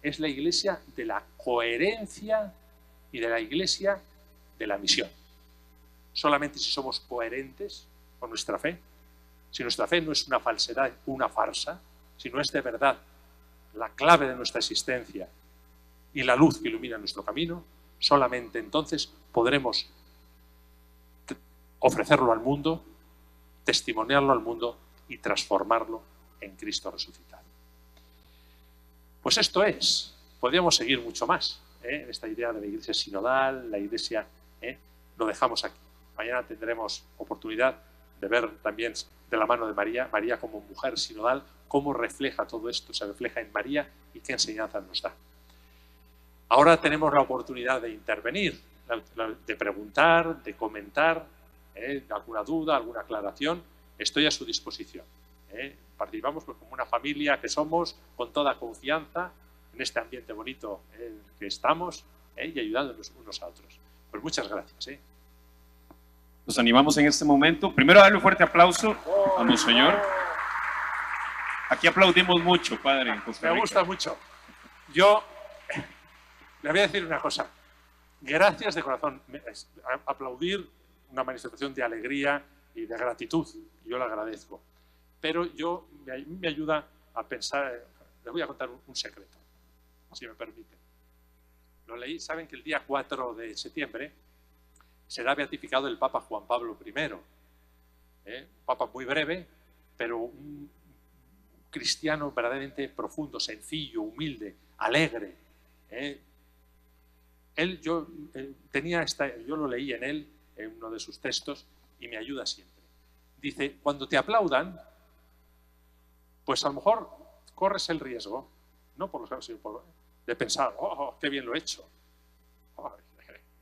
Speaker 3: es la Iglesia de la coherencia y de la Iglesia de la misión. Solamente si somos coherentes con nuestra fe, si nuestra fe no es una falsedad, una farsa, si no es de verdad la clave de nuestra existencia y la luz que ilumina nuestro camino, solamente entonces podremos ofrecerlo al mundo, testimoniarlo al mundo y transformarlo en Cristo resucitado. Pues esto es, podríamos seguir mucho más, en esta idea de la Iglesia sinodal, la Iglesia, lo dejamos aquí. Mañana tendremos oportunidad de ver también de la mano de María, María como mujer sinodal, cómo refleja todo esto, se refleja en María y qué enseñanzas nos da. Ahora tenemos la oportunidad de intervenir, de preguntar, de comentar, alguna duda, alguna aclaración. Estoy a su disposición. Participamos pues, como una familia que somos, con toda confianza, en este ambiente bonito que estamos y ayudándonos unos a otros. Pues muchas gracias.
Speaker 2: Nos animamos en este momento. Primero darle un fuerte aplauso a Monseñor. Aquí aplaudimos mucho, padre. En Costa Rica.
Speaker 3: Me gusta mucho. Yo le voy a decir una cosa. Gracias de corazón. Aplaudir una manifestación de alegría y de gratitud. Yo lo agradezco. Pero me ayuda a pensar. Les voy a contar un secreto, si me permiten. Lo leí. Saben que el día 4 de septiembre será beatificado el Papa Juan Pablo I. Un papa muy breve, pero un cristiano verdaderamente profundo, sencillo, humilde, alegre, Yo lo leí en él, en uno de sus textos, y me ayuda siempre. Dice, cuando te aplaudan, pues a lo mejor corres el riesgo, no por los casos, sino de pensar, oh, qué bien lo he hecho. Oh,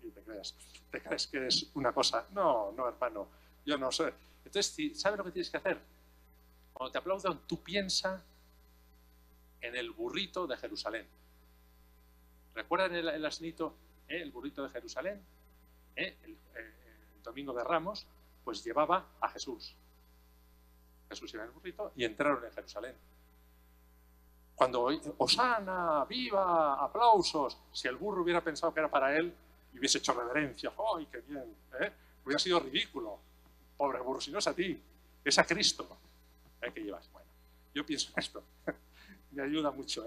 Speaker 3: y te crees que es una cosa. No, hermano, yo no sé. Entonces, ¿sabes lo que tienes que hacer? Cuando te aplaudan, tú piensa en el burrito de Jerusalén. ¿Recuerdan el asnito, el burrito de Jerusalén? El domingo de Ramos, pues llevaba a Jesús. Jesús iba en el burrito y entraron en Jerusalén. Cuando Hosana, viva, aplausos, si el burro hubiera pensado que era para él y hubiese hecho reverencia, ¡ay, qué bien! Hubiera sido ridículo. Pobre burro, si no es a ti, es a Cristo que llevas. Bueno, yo pienso en esto. Me ayuda mucho,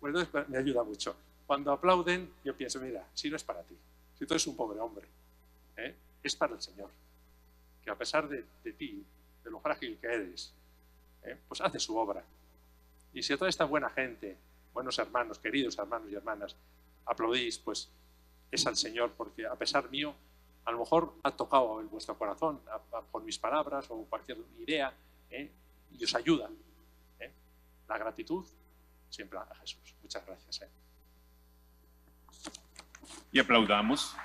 Speaker 3: Bueno, me ayuda mucho. Cuando aplauden, yo pienso, mira, si no es para ti, si tú eres un pobre hombre, es para el Señor, que a pesar de ti, de lo frágil que eres, pues hace su obra. Y si a toda esta buena gente, buenos hermanos, queridos hermanos y hermanas, aplaudís, pues es al Señor, porque a pesar mío, a lo mejor ha tocado en vuestro corazón por mis palabras o cualquier idea, y os ayuda. La gratitud siempre a Jesús. Muchas gracias.
Speaker 2: Y aplaudamos.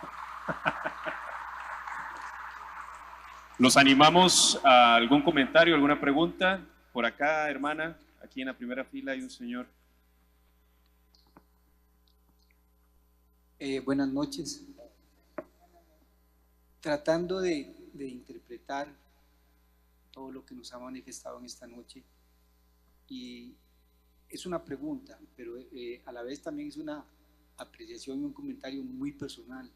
Speaker 2: Los animamos a algún comentario, alguna pregunta. Por acá, hermana, aquí en la primera fila hay un señor.
Speaker 4: Buenas noches. Tratando de interpretar todo lo que nos ha manifestado en esta noche, y es una pregunta, pero a la vez también es una apreciación y un comentario muy personal.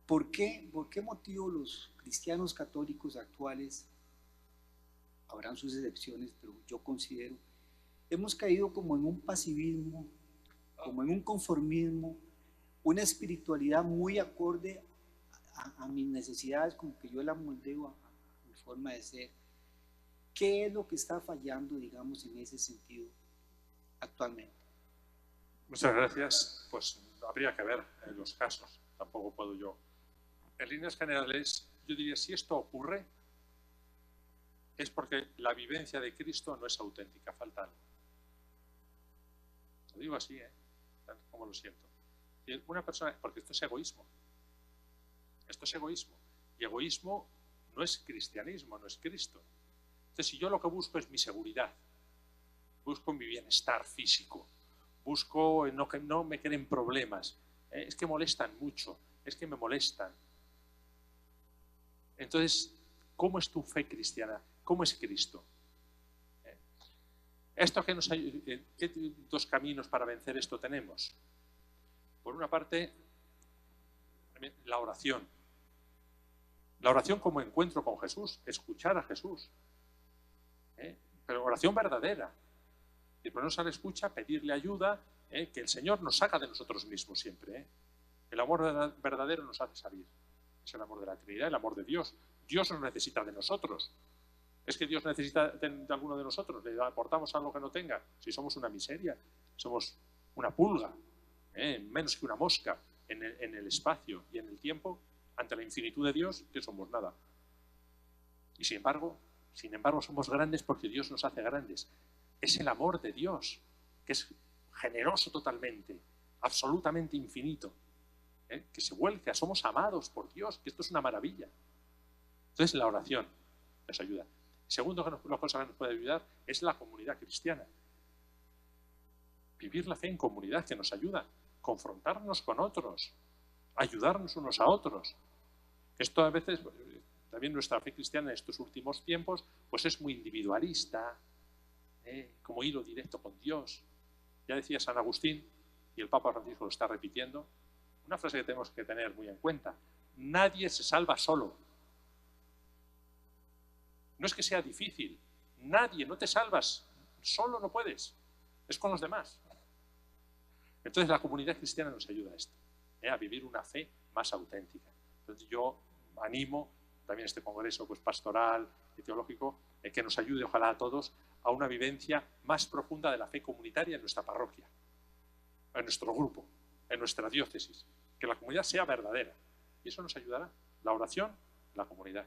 Speaker 4: ¿Por qué motivo los cristianos católicos actuales, habrán sus excepciones, pero yo considero, hemos caído como en un pasivismo, como en un conformismo, una espiritualidad muy acorde a mis necesidades, como que yo la moldeo a mi forma de ser? ¿Qué es lo que está fallando, digamos, en ese sentido actualmente?
Speaker 3: Muchas gracias. Pues habría que ver en los casos. Tampoco puedo yo. En líneas generales, yo diría, si esto ocurre, es porque la vivencia de Cristo no es auténtica, falta algo. Lo digo así, como lo siento. Una persona, porque esto es egoísmo. Esto es egoísmo. Y egoísmo no es cristianismo, no es Cristo. Entonces, si yo lo que busco es mi seguridad, busco mi bienestar físico, busco que no me queden problemas, es que molestan mucho, es que me molestan. Entonces, ¿cómo es tu fe cristiana? ¿Cómo es Cristo? Esto que nos ayuda, ¿qué dos caminos para vencer esto tenemos? Por una parte, la oración. La oración como encuentro con Jesús, escuchar a Jesús. Pero oración verdadera. Y ponernos a la escucha, pedirle ayuda, que el Señor nos saca de nosotros mismos siempre. El amor verdadero nos hace salir. Es el amor de la Trinidad, el amor de Dios. Dios nos necesita de nosotros. ¿Es que Dios necesita de alguno de nosotros? ¿Le aportamos algo que no tenga? Si somos una miseria, somos una pulga, menos que una mosca en el espacio y en el tiempo, ante la infinitud de Dios, que somos nada. Y sin embargo, somos grandes porque Dios nos hace grandes. Es el amor de Dios, que es generoso totalmente, absolutamente infinito, que se vuelca, somos amados por Dios, que esto es una maravilla. Entonces la oración nos ayuda. Segundo, la cosa que nos puede ayudar es la comunidad cristiana. Vivir la fe en comunidad, que nos ayuda, confrontarnos con otros, ayudarnos unos a otros. Esto a veces, también nuestra fe cristiana en estos últimos tiempos, pues es muy individualista, como hilo directo con Dios. Ya decía San Agustín, y el Papa Francisco lo está repitiendo, una frase que tenemos que tener muy en cuenta: nadie se salva solo. No es que sea difícil, nadie, no te salvas, solo no puedes, es con los demás. Entonces la comunidad cristiana nos ayuda a esto, a vivir una fe más auténtica. Entonces yo animo también este congreso pues, pastoral y teológico, que nos ayude ojalá a todos a una vivencia más profunda de la fe comunitaria en nuestra parroquia. en nuestro grupo, en nuestra diócesis, que la comunidad sea verdadera. Y eso nos ayudará. La oración, la comunidad.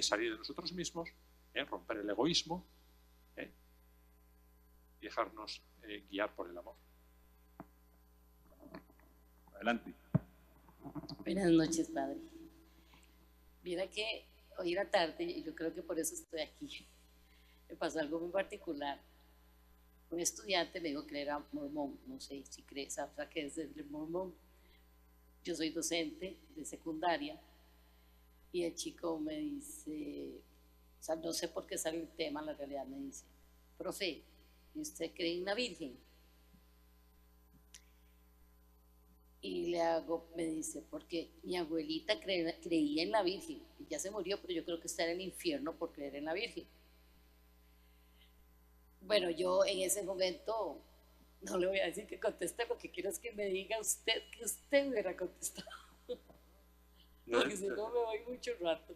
Speaker 3: Salir de nosotros mismos, romper el egoísmo, y dejarnos guiar por el amor.
Speaker 2: Adelante.
Speaker 5: Buenas noches, padre. Mira que hoy era tarde y yo creo que por eso estoy aquí. Me pasó algo muy particular. Un estudiante me dijo que era mormón, no sé si crees, o sea, que es el mormón. Yo soy docente de secundaria y el chico me dice, o sea, no sé por qué sale el tema, la realidad me dice, profe, ¿y usted cree en la Virgen? Y me dice, porque mi abuelita creía en la Virgen, y ya se murió, pero yo creo que está en el infierno por creer en la Virgen. Bueno, yo en ese momento no le voy a decir que conteste, lo que quiero es que me diga usted que usted hubiera contestado. Porque si no me voy mucho rato.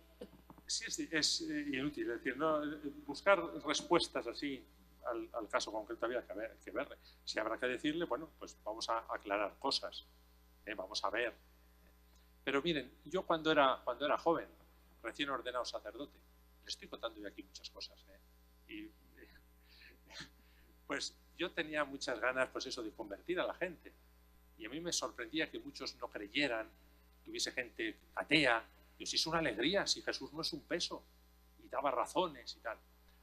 Speaker 3: Sí, es inútil. Es decir, no, buscar respuestas así al caso concreto había que ver. Si habrá que decirle, bueno, pues vamos a aclarar cosas. Vamos a ver. Pero miren, yo cuando era joven, recién ordenado sacerdote, le estoy contando yo aquí muchas cosas. Y pues yo tenía muchas ganas, pues eso, de convertir a la gente. Y a mí me sorprendía que muchos no creyeran, que hubiese gente atea. Yo, si es una alegría, si Jesús no es un peso, y daba razones y tal.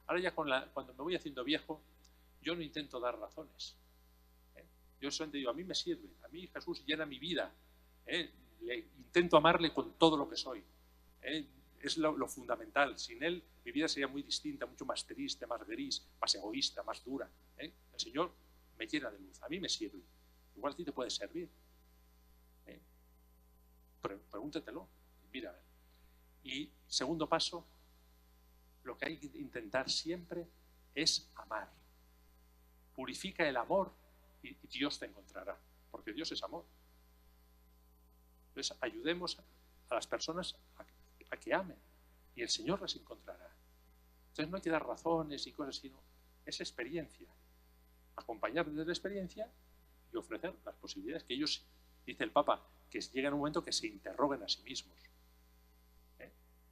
Speaker 3: Ahora ya cuando me voy haciendo viejo, yo no intento dar razones. Yo solamente digo, a mí me sirve, a mí Jesús llena mi vida. Intento amarle con todo lo que soy. Es lo fundamental. Sin él, mi vida sería muy distinta, mucho más triste, más gris, más egoísta, más dura. El Señor me llena de luz, a mí me sirve. Igual a ti te puede servir. Pregúntatelo, mira. Y segundo paso, lo que hay que intentar siempre es amar. Purifica el amor y Dios te encontrará, porque Dios es amor. Entonces, ayudemos a las personas a que amen y el Señor les encontrará. Entonces, no hay que dar razones y cosas, sino es experiencia. Acompañar desde la experiencia y ofrecer las posibilidades que ellos, dice el Papa, que lleguen un momento que se interroguen a sí mismos.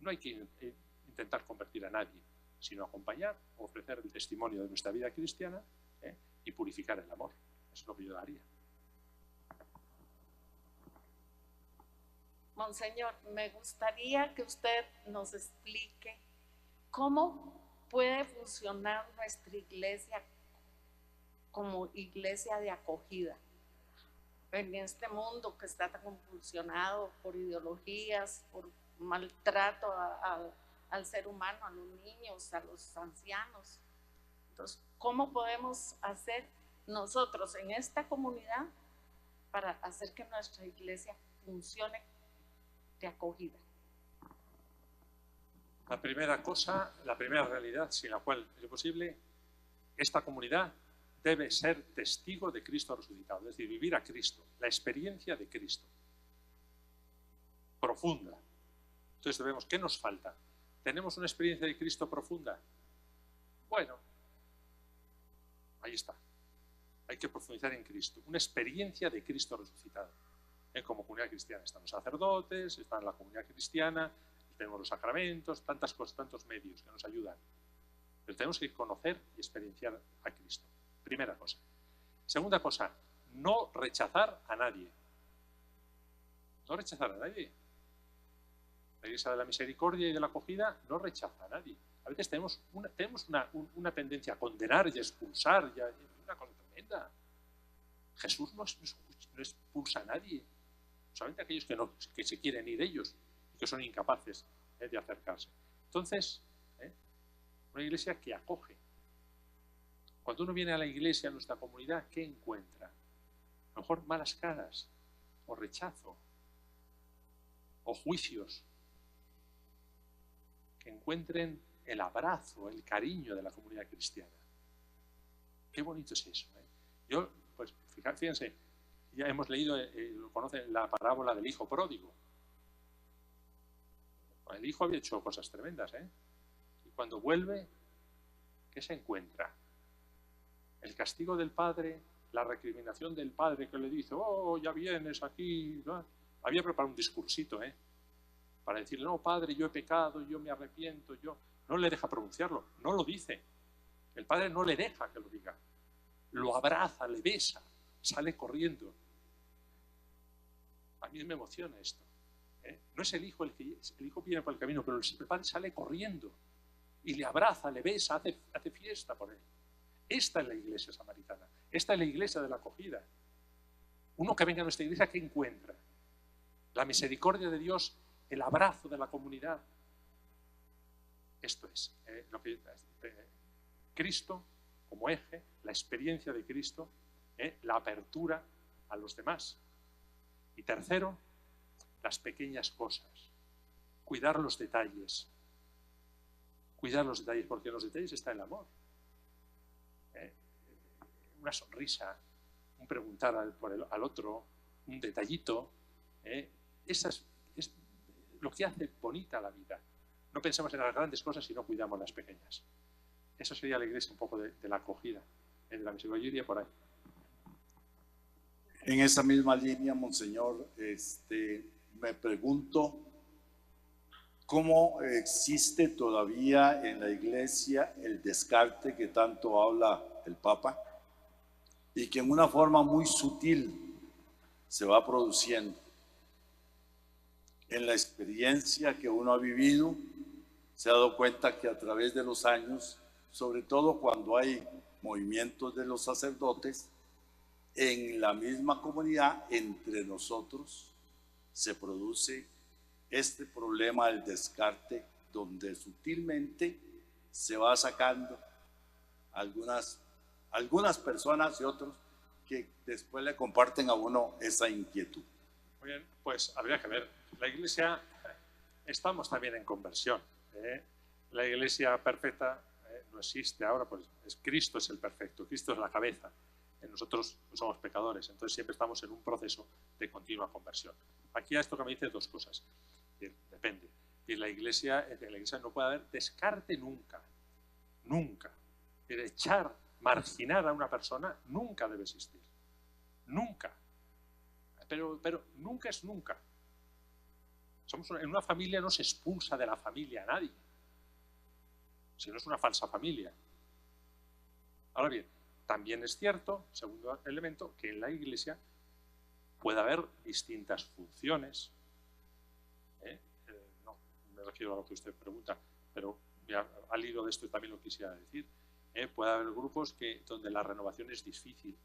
Speaker 3: No hay que intentar convertir a nadie, sino acompañar, ofrecer el testimonio de nuestra vida cristiana y purificar el amor. Eso es lo que yo haría.
Speaker 6: Monseñor, me gustaría que usted nos explique cómo puede funcionar nuestra iglesia como iglesia de acogida en este mundo que está tan convulsionado por ideologías, por maltrato al ser humano, a los niños, a los ancianos. Entonces, ¿cómo podemos hacer nosotros en esta comunidad para hacer que nuestra iglesia funcione de acogida?
Speaker 3: La primera cosa, la primera realidad sin la cual es posible, esta comunidad debe ser testigo de Cristo resucitado, es decir, vivir a Cristo, la experiencia de Cristo, profunda. Entonces debemos, ¿qué nos falta? ¿Tenemos una experiencia de Cristo profunda? Bueno, ahí está. Hay que profundizar en Cristo, una experiencia de Cristo resucitado. Como comunidad cristiana están los sacerdotes, está la comunidad cristiana, tenemos los sacramentos, tantas cosas, tantos medios que nos ayudan. Pero tenemos que conocer y experienciar a Cristo. Primera cosa. Segunda cosa, no rechazar a nadie. No rechazar a nadie. La Iglesia de la Misericordia y de la Acogida no rechaza a nadie. A veces tenemos una tendencia a condenar y a expulsar, una cosa tremenda. Jesús no expulsa a nadie, solamente a aquellos que se quieren ir ellos y que son incapaces de acercarse. Entonces, una iglesia que acoge. Cuando uno viene a la iglesia, a nuestra comunidad, ¿qué encuentra? A lo mejor malas caras, o rechazo, o juicios. Que encuentren el abrazo, el cariño de la comunidad cristiana. Qué bonito es eso. Yo, pues, fíjense, ya hemos leído, conocen la parábola del hijo pródigo. El hijo había hecho cosas tremendas, y cuando vuelve, ¿qué se encuentra? El castigo del padre la recriminación del padre que le dice, oh, ya vienes aquí, ¿no? Había preparado un discursito, para decirle, no, padre, yo he pecado, yo me arrepiento, yo... No le deja pronunciarlo, no lo dice. El padre no le deja que lo diga. Lo abraza, le besa, sale corriendo. A mí me emociona esto. No es el hijo el hijo viene por el camino, pero el padre sale corriendo y le abraza, le besa, hace fiesta por él. Esta es la iglesia samaritana, esta es la iglesia de la acogida. Uno que venga a nuestra iglesia, ¿qué encuentra? La misericordia de Dios, el abrazo de la comunidad. Esto es lo que Cristo como eje, la experiencia de Cristo, la apertura a los demás. Y tercero, las pequeñas cosas. Cuidar los detalles. Cuidar los detalles, porque en los detalles está el amor. Una sonrisa, un preguntar al otro, un detallito. Esa es lo que hace bonita la vida. No pensamos en las grandes cosas si no cuidamos las pequeñas. Eso sería la iglesia un poco de la acogida, de la misericordia. Yo iría por ahí.
Speaker 7: En esa misma línea, Monseñor, me pregunto cómo existe todavía en la iglesia el descarte que tanto habla el Papa y que en una forma muy sutil se va produciendo. En la experiencia que uno ha vivido, se ha dado cuenta que a través de los años, sobre todo cuando hay movimientos de los sacerdotes, en la misma comunidad, entre nosotros, se produce este problema del descarte, donde sutilmente se va sacando algunas personas y otros que después le comparten a uno esa inquietud.
Speaker 3: Muy bien, pues habría que ver. La iglesia, estamos también en conversión. La iglesia perfecta no existe ahora, pues Cristo es el perfecto, Cristo es la cabeza. Nosotros somos pecadores, entonces siempre estamos en un proceso de continua conversión. Aquí a esto que me dice dos cosas. Depende. En la iglesia no puede haber descarte nunca. Nunca. Echar, marginar a una persona nunca debe existir. Nunca. Pero nunca es nunca. En una familia no se expulsa de la familia a nadie. Si no es una falsa familia. Ahora bien, también es cierto, segundo elemento, que en la iglesia puede haber distintas funciones. No me refiero a lo que usted pregunta, pero al hilo de esto también lo quisiera decir. Puede haber grupos donde la renovación es difícil.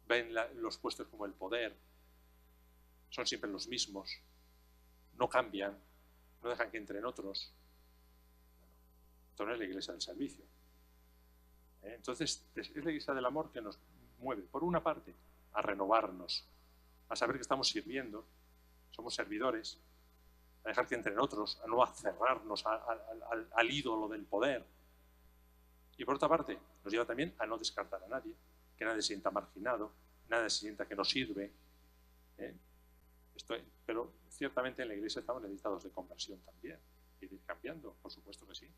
Speaker 3: Ven los puestos como el poder, son siempre los mismos, no cambian, no dejan que entren otros. Esto no es la iglesia del servicio. Entonces, es la iglesia del amor que nos mueve, por una parte, a renovarnos, a saber que estamos sirviendo, somos servidores, a dejar que entren otros, a no cerrarnos al ídolo del poder. Y por otra parte, nos lleva también a no descartar a nadie, que nadie se sienta marginado, nadie se sienta que no sirve. Pero ciertamente en la iglesia estamos necesitados de conversión también, y de ir cambiando, por supuesto que sí.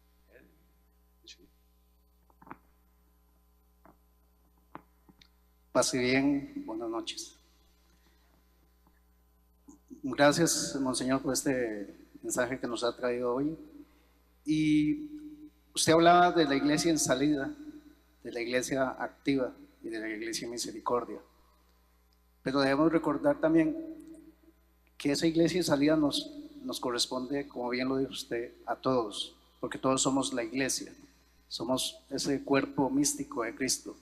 Speaker 3: Sí.
Speaker 8: Pase bien, buenas noches. Gracias, Monseñor, por este mensaje que nos ha traído hoy. Y usted hablaba de la iglesia en salida, de la iglesia activa y de la iglesia en misericordia. Pero debemos recordar también que esa iglesia en salida nos corresponde, como bien lo dijo usted, a todos, porque todos somos la iglesia, somos ese cuerpo místico de Cristo.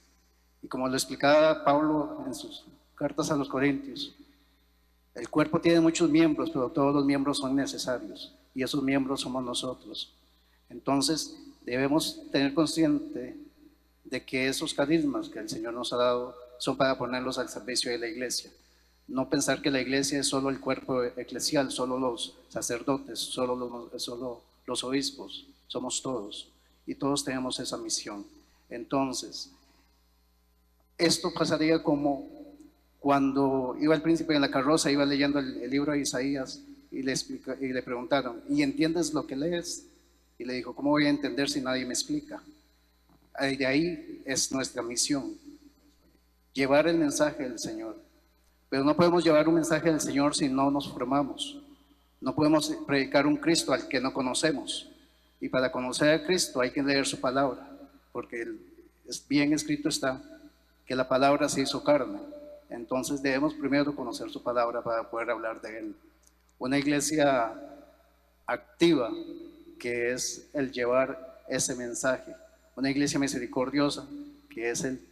Speaker 8: Y como lo explicaba Pablo en sus cartas a los Corintios, el cuerpo tiene muchos miembros, pero todos los miembros son necesarios, y esos miembros somos nosotros. Entonces debemos tener consciente de que esos carismas que el Señor nos ha dado son para ponerlos al servicio de la iglesia. No pensar que la iglesia es solo el cuerpo eclesial, solo los sacerdotes, solo los obispos, somos todos, y todos tenemos esa misión. Entonces, esto pasaría como cuando iba el príncipe en la carroza, iba leyendo el libro de Isaías y le preguntaron, ¿y entiendes lo que lees? Y le dijo, ¿cómo voy a entender si nadie me explica? De ahí es nuestra misión. llevar el mensaje del Señor. Pero no podemos llevar un mensaje del Señor si no nos formamos. No podemos predicar un Cristo al que no conocemos. Y para conocer a Cristo hay que leer su palabra, porque bien escrito está que la palabra se hizo carne. Entonces debemos primero conocer su palabra para poder hablar de Él. Una iglesia activa, que es el llevar ese mensaje. Una iglesia misericordiosa, que es el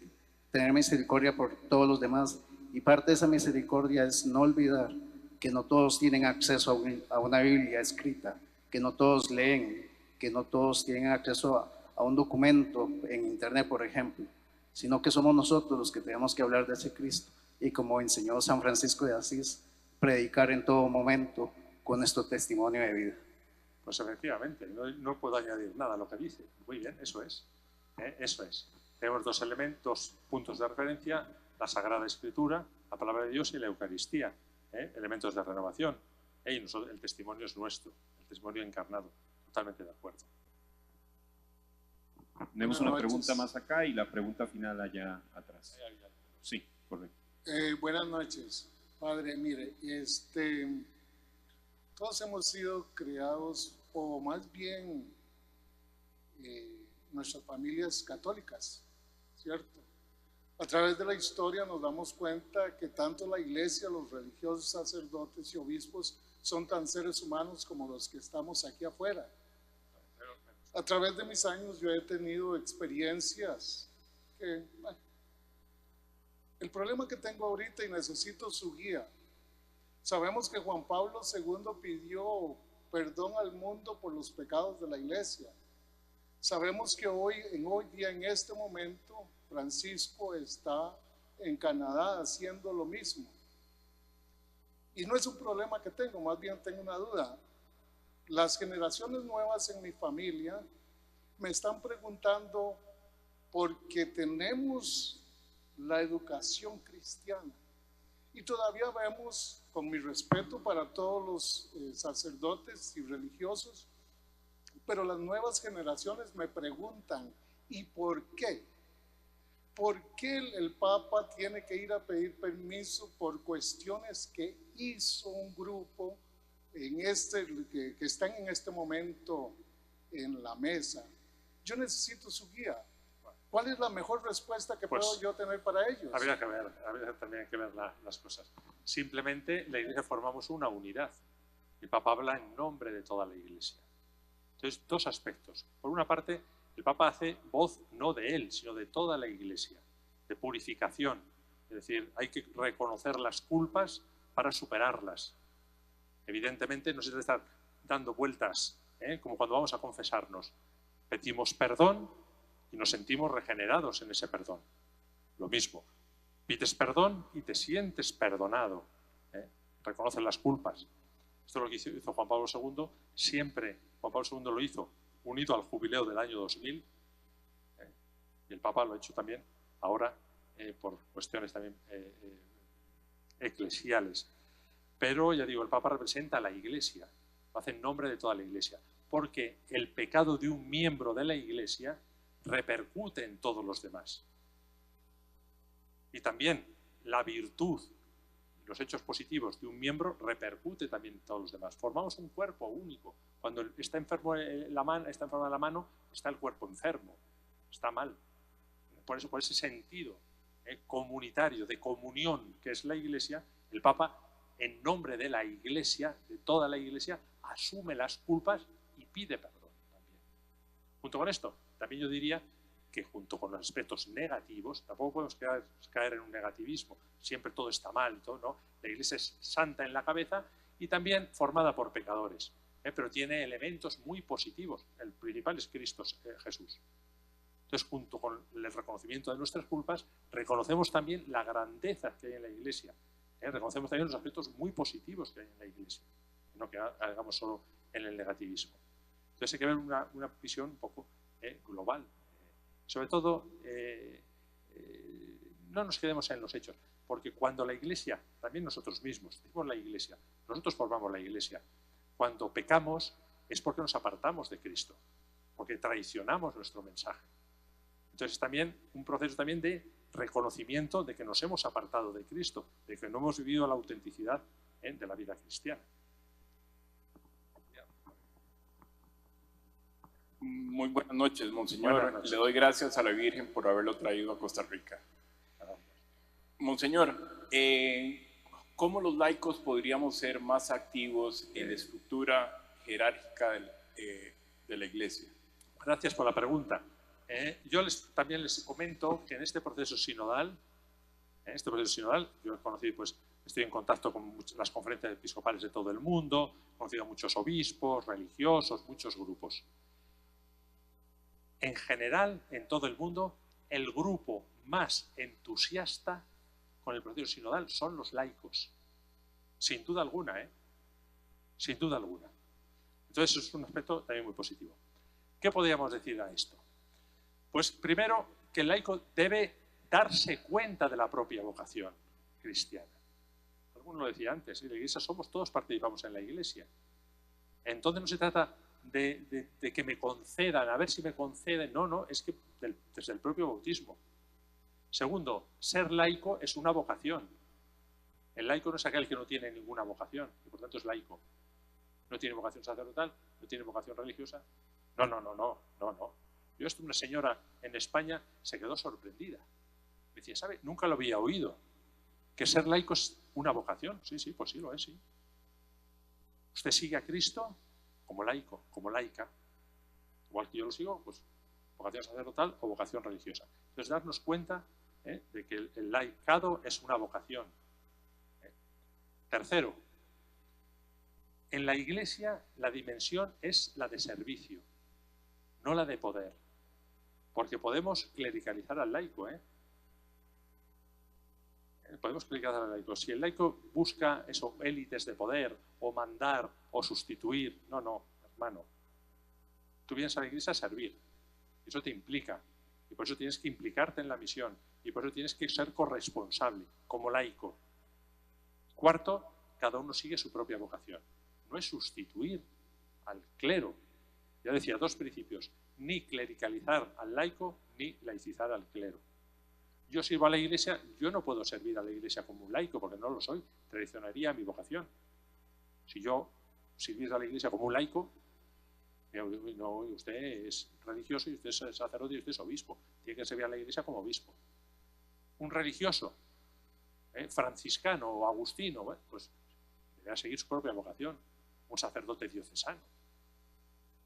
Speaker 8: tener misericordia por todos los demás. Y parte de esa misericordia es no olvidar que no todos tienen acceso a una Biblia escrita, que no todos leen, que no todos tienen acceso a un documento en internet, por ejemplo, sino que somos nosotros los que tenemos que hablar de ese Cristo. Y como enseñó San Francisco de Asís, predicar en todo momento con nuestro testimonio de vida.
Speaker 3: Pues efectivamente, no puedo añadir nada a lo que dice. Muy bien, eso es. Eso es. Tenemos dos elementos, puntos de referencia: la Sagrada Escritura, la Palabra de Dios, y la Eucaristía. Elementos de renovación. Y el testimonio es nuestro, el testimonio encarnado. Totalmente de acuerdo.
Speaker 2: Tenemos una pregunta más acá y la pregunta final allá atrás. Sí, correcto.
Speaker 9: Buenas noches, padre. Mire, todos hemos sido criados, o más bien nuestras familias católicas, ¿cierto? A través de la historia nos damos cuenta que tanto la iglesia, los religiosos, sacerdotes y obispos son tan seres humanos como los que estamos aquí afuera. A través de mis años yo he tenido experiencias que, bueno, el problema que tengo ahorita, y necesito su guía. Sabemos que Juan Pablo II pidió perdón al mundo por los pecados de la iglesia. Sabemos que hoy día, en este momento, Francisco está en Canadá haciendo lo mismo. Y no es un problema que tengo, más bien tengo una duda. Las generaciones nuevas en mi familia me están preguntando por qué tenemos la educación cristiana. Y todavía vemos, con mi respeto para todos los sacerdotes y religiosos, pero las nuevas generaciones me preguntan, ¿y por qué? ¿Por qué el Papa tiene que ir a pedir permiso por cuestiones que hizo un grupo que están en este momento en la mesa? Yo necesito su guía. ¿Cuál es la mejor respuesta que puedo yo tener para ellos?
Speaker 3: Habría también que ver las cosas. Simplemente la Iglesia formamos una unidad. El Papa habla en nombre de toda la Iglesia. Entonces, dos aspectos. Por una parte, el Papa hace voz no de él, sino de toda la Iglesia, de purificación. Es decir, hay que reconocer las culpas para superarlas. Evidentemente, no se debe estar dando vueltas, como cuando vamos a confesarnos. Pedimos perdón y nos sentimos regenerados en ese perdón. Lo mismo, pides perdón y te sientes perdonado. Reconoces las culpas. Esto es lo que hizo Juan Pablo II. Siempre Juan Pablo II lo hizo unido al jubileo del año 2000. Y el Papa lo ha hecho también ahora por cuestiones también eclesiales. Pero, ya digo, el Papa representa a la Iglesia. Lo hace en nombre de toda la Iglesia. Porque el pecado de un miembro de la Iglesia repercute en todos los demás. Y también la virtud, los hechos positivos de un miembro repercute también en todos los demás. Formamos un cuerpo único. Cuando está enfermo la mano, está el cuerpo enfermo, está mal. Por eso, por ese sentido comunitario, de comunión que es la Iglesia, el Papa, en nombre de la Iglesia, de toda la Iglesia, asume las culpas y pide perdón también. Junto con esto, también yo diría que junto con los aspectos negativos, tampoco podemos caer en un negativismo, siempre todo está mal, todo, ¿no? La Iglesia es santa en la cabeza y también formada por pecadores, pero tiene elementos muy positivos. El principal es Cristo Jesús. Entonces, junto con el reconocimiento de nuestras culpas, reconocemos también la grandeza que hay en la Iglesia. Reconocemos también los aspectos muy positivos que hay en la Iglesia, no que hagamos solo en el negativismo. Entonces hay que ver una visión un poco global. Sobre todo, no nos quedemos en los hechos, porque cuando la Iglesia, también nosotros mismos, decimos la Iglesia, nosotros formamos la Iglesia, cuando pecamos es porque nos apartamos de Cristo, porque traicionamos nuestro mensaje. Entonces también un proceso también de reconocimiento de que nos hemos apartado de Cristo, de que no hemos vivido la autenticidad de la vida cristiana.
Speaker 10: Muy buenas noches, Monseñor.
Speaker 3: Buenas noches.
Speaker 10: Le doy gracias a la Virgen por haberlo traído a Costa Rica. Monseñor, ¿cómo los laicos podríamos ser más activos en la estructura jerárquica de la Iglesia?
Speaker 3: Gracias por la pregunta. Yo también les comento que en este proceso sinodal, yo he conocido, pues, estoy en contacto con las conferencias episcopales de todo el mundo, he conocido a muchos obispos, religiosos, muchos grupos. En general, en todo el mundo, el grupo más entusiasta con el proceso sinodal son los laicos. Sin duda alguna, sin duda alguna. Entonces, eso es un aspecto también muy positivo. ¿Qué podríamos decir a esto? Pues primero, que el laico debe darse cuenta de la propia vocación cristiana. Alguno lo decía antes, en la Iglesia todos participamos en la Iglesia. Entonces no se trata de que me concedan, a ver si me conceden. No, es que desde el propio bautismo. Segundo, ser laico es una vocación. El laico no es aquel que no tiene ninguna vocación, y por tanto es laico. No tiene vocación sacerdotal, no tiene vocación religiosa. No. Yo estuve una señora en España, se quedó sorprendida. Me decía, ¿sabe? Nunca lo había oído. Que ser laico es una vocación. Sí, pues sí lo es, sí. Usted sigue a Cristo como laico, como laica. Igual que yo lo sigo, pues vocación sacerdotal o vocación religiosa. Entonces, darnos cuenta de que el laicado es una vocación. Tercero, en la Iglesia la dimensión es la de servicio, no la de poder. Porque podemos clericalizar al laico, Podemos clericalizar al laico. Si el laico busca eso, élites de poder, o mandar, o sustituir, no, hermano. Tú vienes a la Iglesia a servir. Eso te implica. Y por eso tienes que implicarte en la misión. Y por eso tienes que ser corresponsable, como laico. Cuarto, cada uno sigue su propia vocación. No es sustituir al clero. Ya decía, dos principios. Ni clericalizar al laico, ni laicizar al clero. Yo sirvo a la Iglesia, yo no puedo servir a la Iglesia como un laico, porque no lo soy. Traicionaría mi vocación. Si yo sirviera a la Iglesia como un laico, no, usted es religioso y usted es sacerdote y usted es obispo. Tiene que servir a la Iglesia como obispo. Un religioso, franciscano o agustino, pues deberá seguir su propia vocación. Un sacerdote diocesano.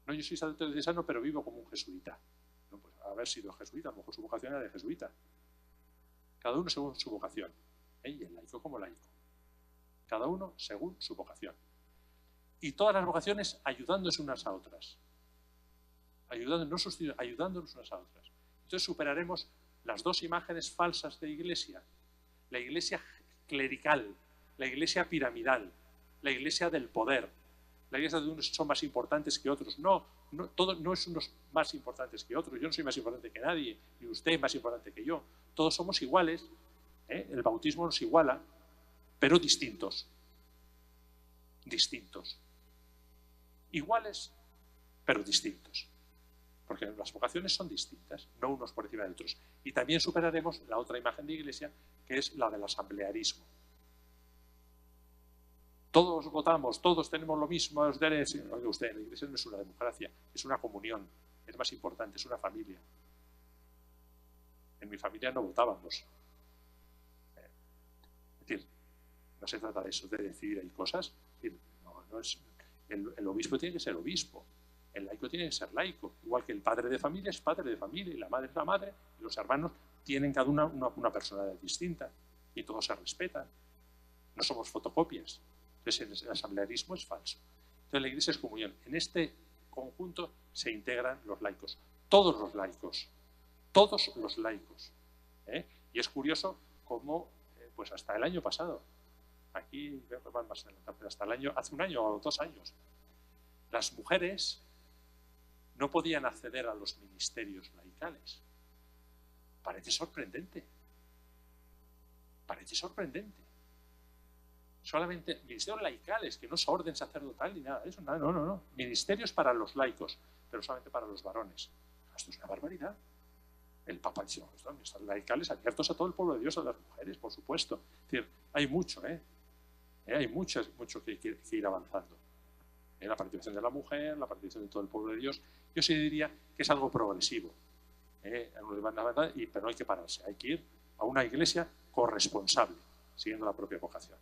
Speaker 3: No, yo soy sacerdote diocesano, pero vivo como un jesuita. No, pues haber sido jesuita, a lo mejor su vocación era de jesuita. Cada uno según su vocación. Y el laico como laico. Cada uno según su vocación. Y todas las vocaciones ayudándonos unas a otras. Ayudándonos unas a otras. Entonces superaremos las dos imágenes falsas de Iglesia. La Iglesia clerical, la Iglesia piramidal, la Iglesia del poder. La Iglesia de unos son más importantes que otros. No es unos más importantes que otros. Yo no soy más importante que nadie, ni usted es más importante que yo. Todos somos iguales. El bautismo nos iguala, pero distintos. Distintos. Iguales, pero distintos. Porque las vocaciones son distintas, no unos por encima de otros. Y también superaremos la otra imagen de Iglesia, que es la del asamblearismo. Todos votamos, todos tenemos lo mismo. Oiga usted, la Iglesia no es una democracia, es una comunión, es más importante, es una familia. En mi familia no votábamos. Es decir, no se trata de eso, de decidir hay cosas. Es decir, no es, el obispo tiene que ser obispo, el laico tiene que ser laico, igual que el padre de familia es padre de familia, y la madre es la madre, y los hermanos tienen cada una personalidad distinta, y todos se respetan. No somos fotocopias. Entonces el asamblearismo es falso. Entonces la Iglesia es comunión. En este conjunto se integran los laicos. Todos los laicos. Todos los laicos. Y es curioso cómo, pues hasta el año pasado, aquí más pero hasta el año, hace un año o 2 años, las mujeres no podían acceder a los ministerios laicales. Parece sorprendente. Parece sorprendente. Solamente ministerios laicales, que no es orden sacerdotal ni nada de eso. No. Ministerios para los laicos, pero solamente para los varones. Esto es una barbaridad. El Papa dice, no, están laicales abiertos a todo el pueblo de Dios, a las mujeres, por supuesto. Es decir, hay mucho, hay mucho que ir avanzando. La participación de la mujer, la participación de todo el pueblo de Dios. Yo sí diría que es algo progresivo. Pero no hay que pararse, hay que ir a una iglesia corresponsable, siguiendo la propia vocación.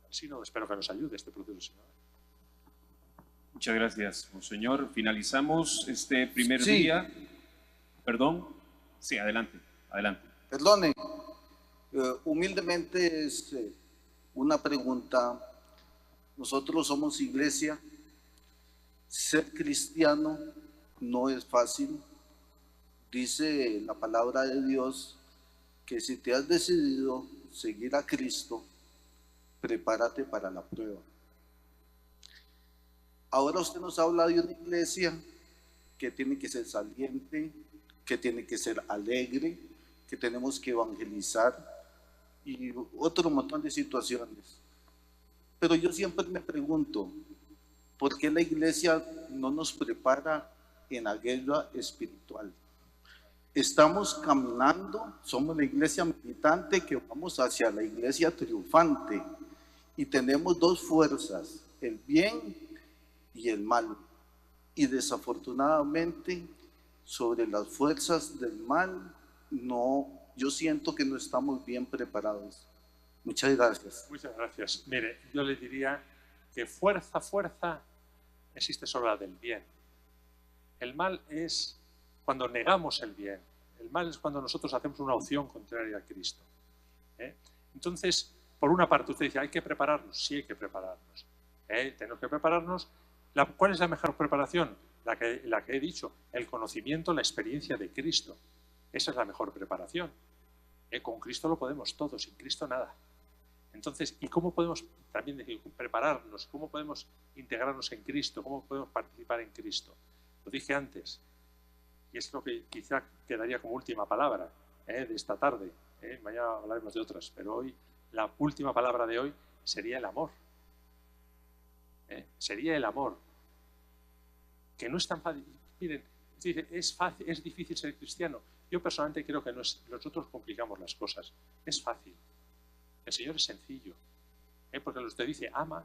Speaker 3: El sínodo, espero que nos ayude este proceso sinodal.
Speaker 2: Muchas gracias, monseñor. Finalizamos este primer
Speaker 11: Sí.
Speaker 2: día. Perdón. Sí, adelante, adelante.
Speaker 11: Perdone, humildemente es una pregunta. Nosotros somos iglesia. Ser cristiano no es fácil. Dice la palabra de Dios que si te has decidido seguir a Cristo, prepárate para la prueba. Ahora usted nos habla de una iglesia que tiene que ser saliente, que tiene que ser alegre, que tenemos que evangelizar y otro montón de situaciones. Pero yo siempre me pregunto, ¿por qué la iglesia no nos prepara en la guerra espiritual? Estamos caminando, somos la iglesia militante que vamos hacia la iglesia triunfante y tenemos dos fuerzas, el bien y el mal. Y desafortunadamente, sobre las fuerzas del mal, yo siento que no estamos bien preparados. Muchas gracias.
Speaker 3: Muchas gracias. Mire, yo le diría que fuerza existe solo la del bien. El mal es cuando negamos el bien. El mal es cuando nosotros hacemos una opción contraria a Cristo. Entonces, por una parte, usted dice, ¿hay que prepararnos? Sí, hay que prepararnos. Tenemos que prepararnos. ¿Cuál es la mejor preparación? La que he dicho, el conocimiento, la experiencia de Cristo. Esa es la mejor preparación. Con Cristo lo podemos todo, sin Cristo nada. Entonces, ¿y cómo podemos también decir, prepararnos? ¿Cómo podemos integrarnos en Cristo? ¿Cómo podemos participar en Cristo? Lo dije antes, y es lo que quizá quedaría como última palabra de esta tarde. Mañana hablaremos de otras, pero hoy la última palabra de hoy sería el amor. Sería el amor. Que no es tan fácil. Miren, es difícil ser cristiano. Yo personalmente creo que nosotros complicamos las cosas. Es fácil. El Señor es sencillo. Porque usted dice, ama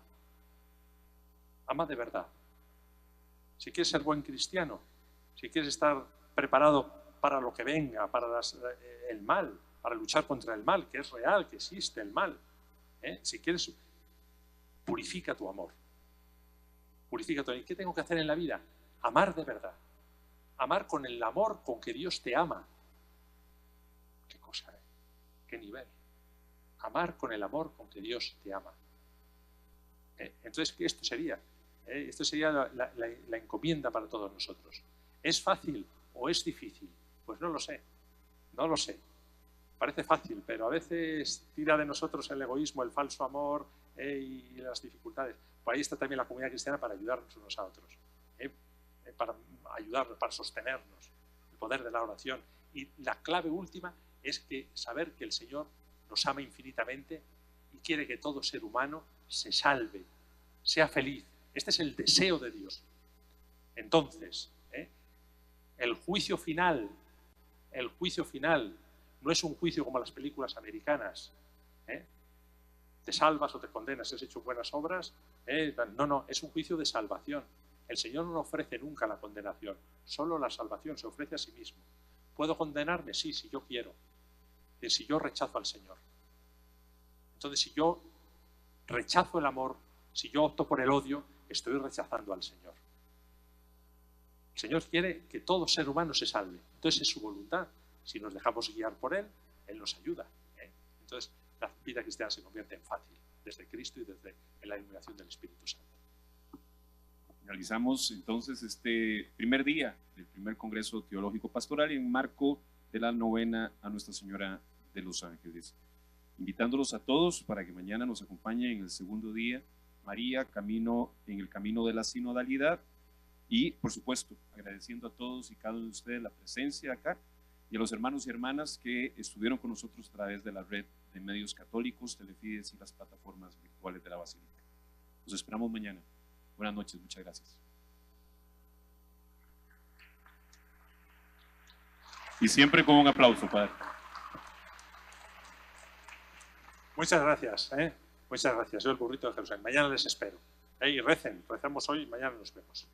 Speaker 3: de verdad. Si quieres ser buen cristiano, si quieres estar preparado para lo que venga, para el mal, para luchar contra el mal, que es real, que existe el mal. Si quieres, purifica tu amor. Purifica tu amor. ¿Y qué tengo que hacer en la vida? Amar de verdad. Amar con el amor con que Dios te ama. Qué cosa, qué nivel. Amar con el amor con que Dios te ama. Entonces, ¿qué esto sería? Esto sería la encomienda para todos nosotros. ¿Es fácil o es difícil? Pues no lo sé. No lo sé. Parece fácil, pero a veces tira de nosotros el egoísmo, el falso amor y las dificultades. Por ahí está también la comunidad cristiana para ayudarnos unos a otros. Para ayudarnos, para sostenernos. El poder de la oración. Y la clave última es saber que el Señor nos ama infinitamente y quiere que todo ser humano se salve, sea feliz. Este es el deseo de Dios. Entonces, el juicio final no es un juicio como las películas americanas. Te salvas o te condenas si has hecho buenas obras. No, es un juicio de salvación. El Señor no ofrece nunca la condenación, solo la salvación, se ofrece a sí mismo. ¿Puedo condenarme? Sí, si yo quiero. Si yo rechazo al Señor. Entonces, si yo rechazo el amor, si yo opto por el odio, estoy rechazando al Señor. El Señor quiere que todo ser humano se salve. Entonces es su voluntad. Si nos dejamos guiar por Él, Él nos ayuda. Entonces la vida cristiana se convierte en fácil, desde Cristo y desde la iluminación del Espíritu Santo.
Speaker 2: Finalizamos entonces este primer día del primer Congreso Teológico Pastoral en marco de la novena a Nuestra Señora de los Ángeles. Invitándolos a todos para que mañana nos acompañe en el segundo día, María, en el camino de la sinodalidad, y por supuesto agradeciendo a todos y cada uno de ustedes la presencia acá y a los hermanos y hermanas que estuvieron con nosotros a través de la red de medios católicos, Telefides y las plataformas virtuales de la Basílica. Los esperamos mañana. Buenas noches, muchas gracias. Y siempre con un aplauso, Padre.
Speaker 3: Muchas gracias. Muchas gracias. Yo el burrito de Jerusalén. Mañana les espero. Y recen. Rezamos hoy y mañana nos vemos.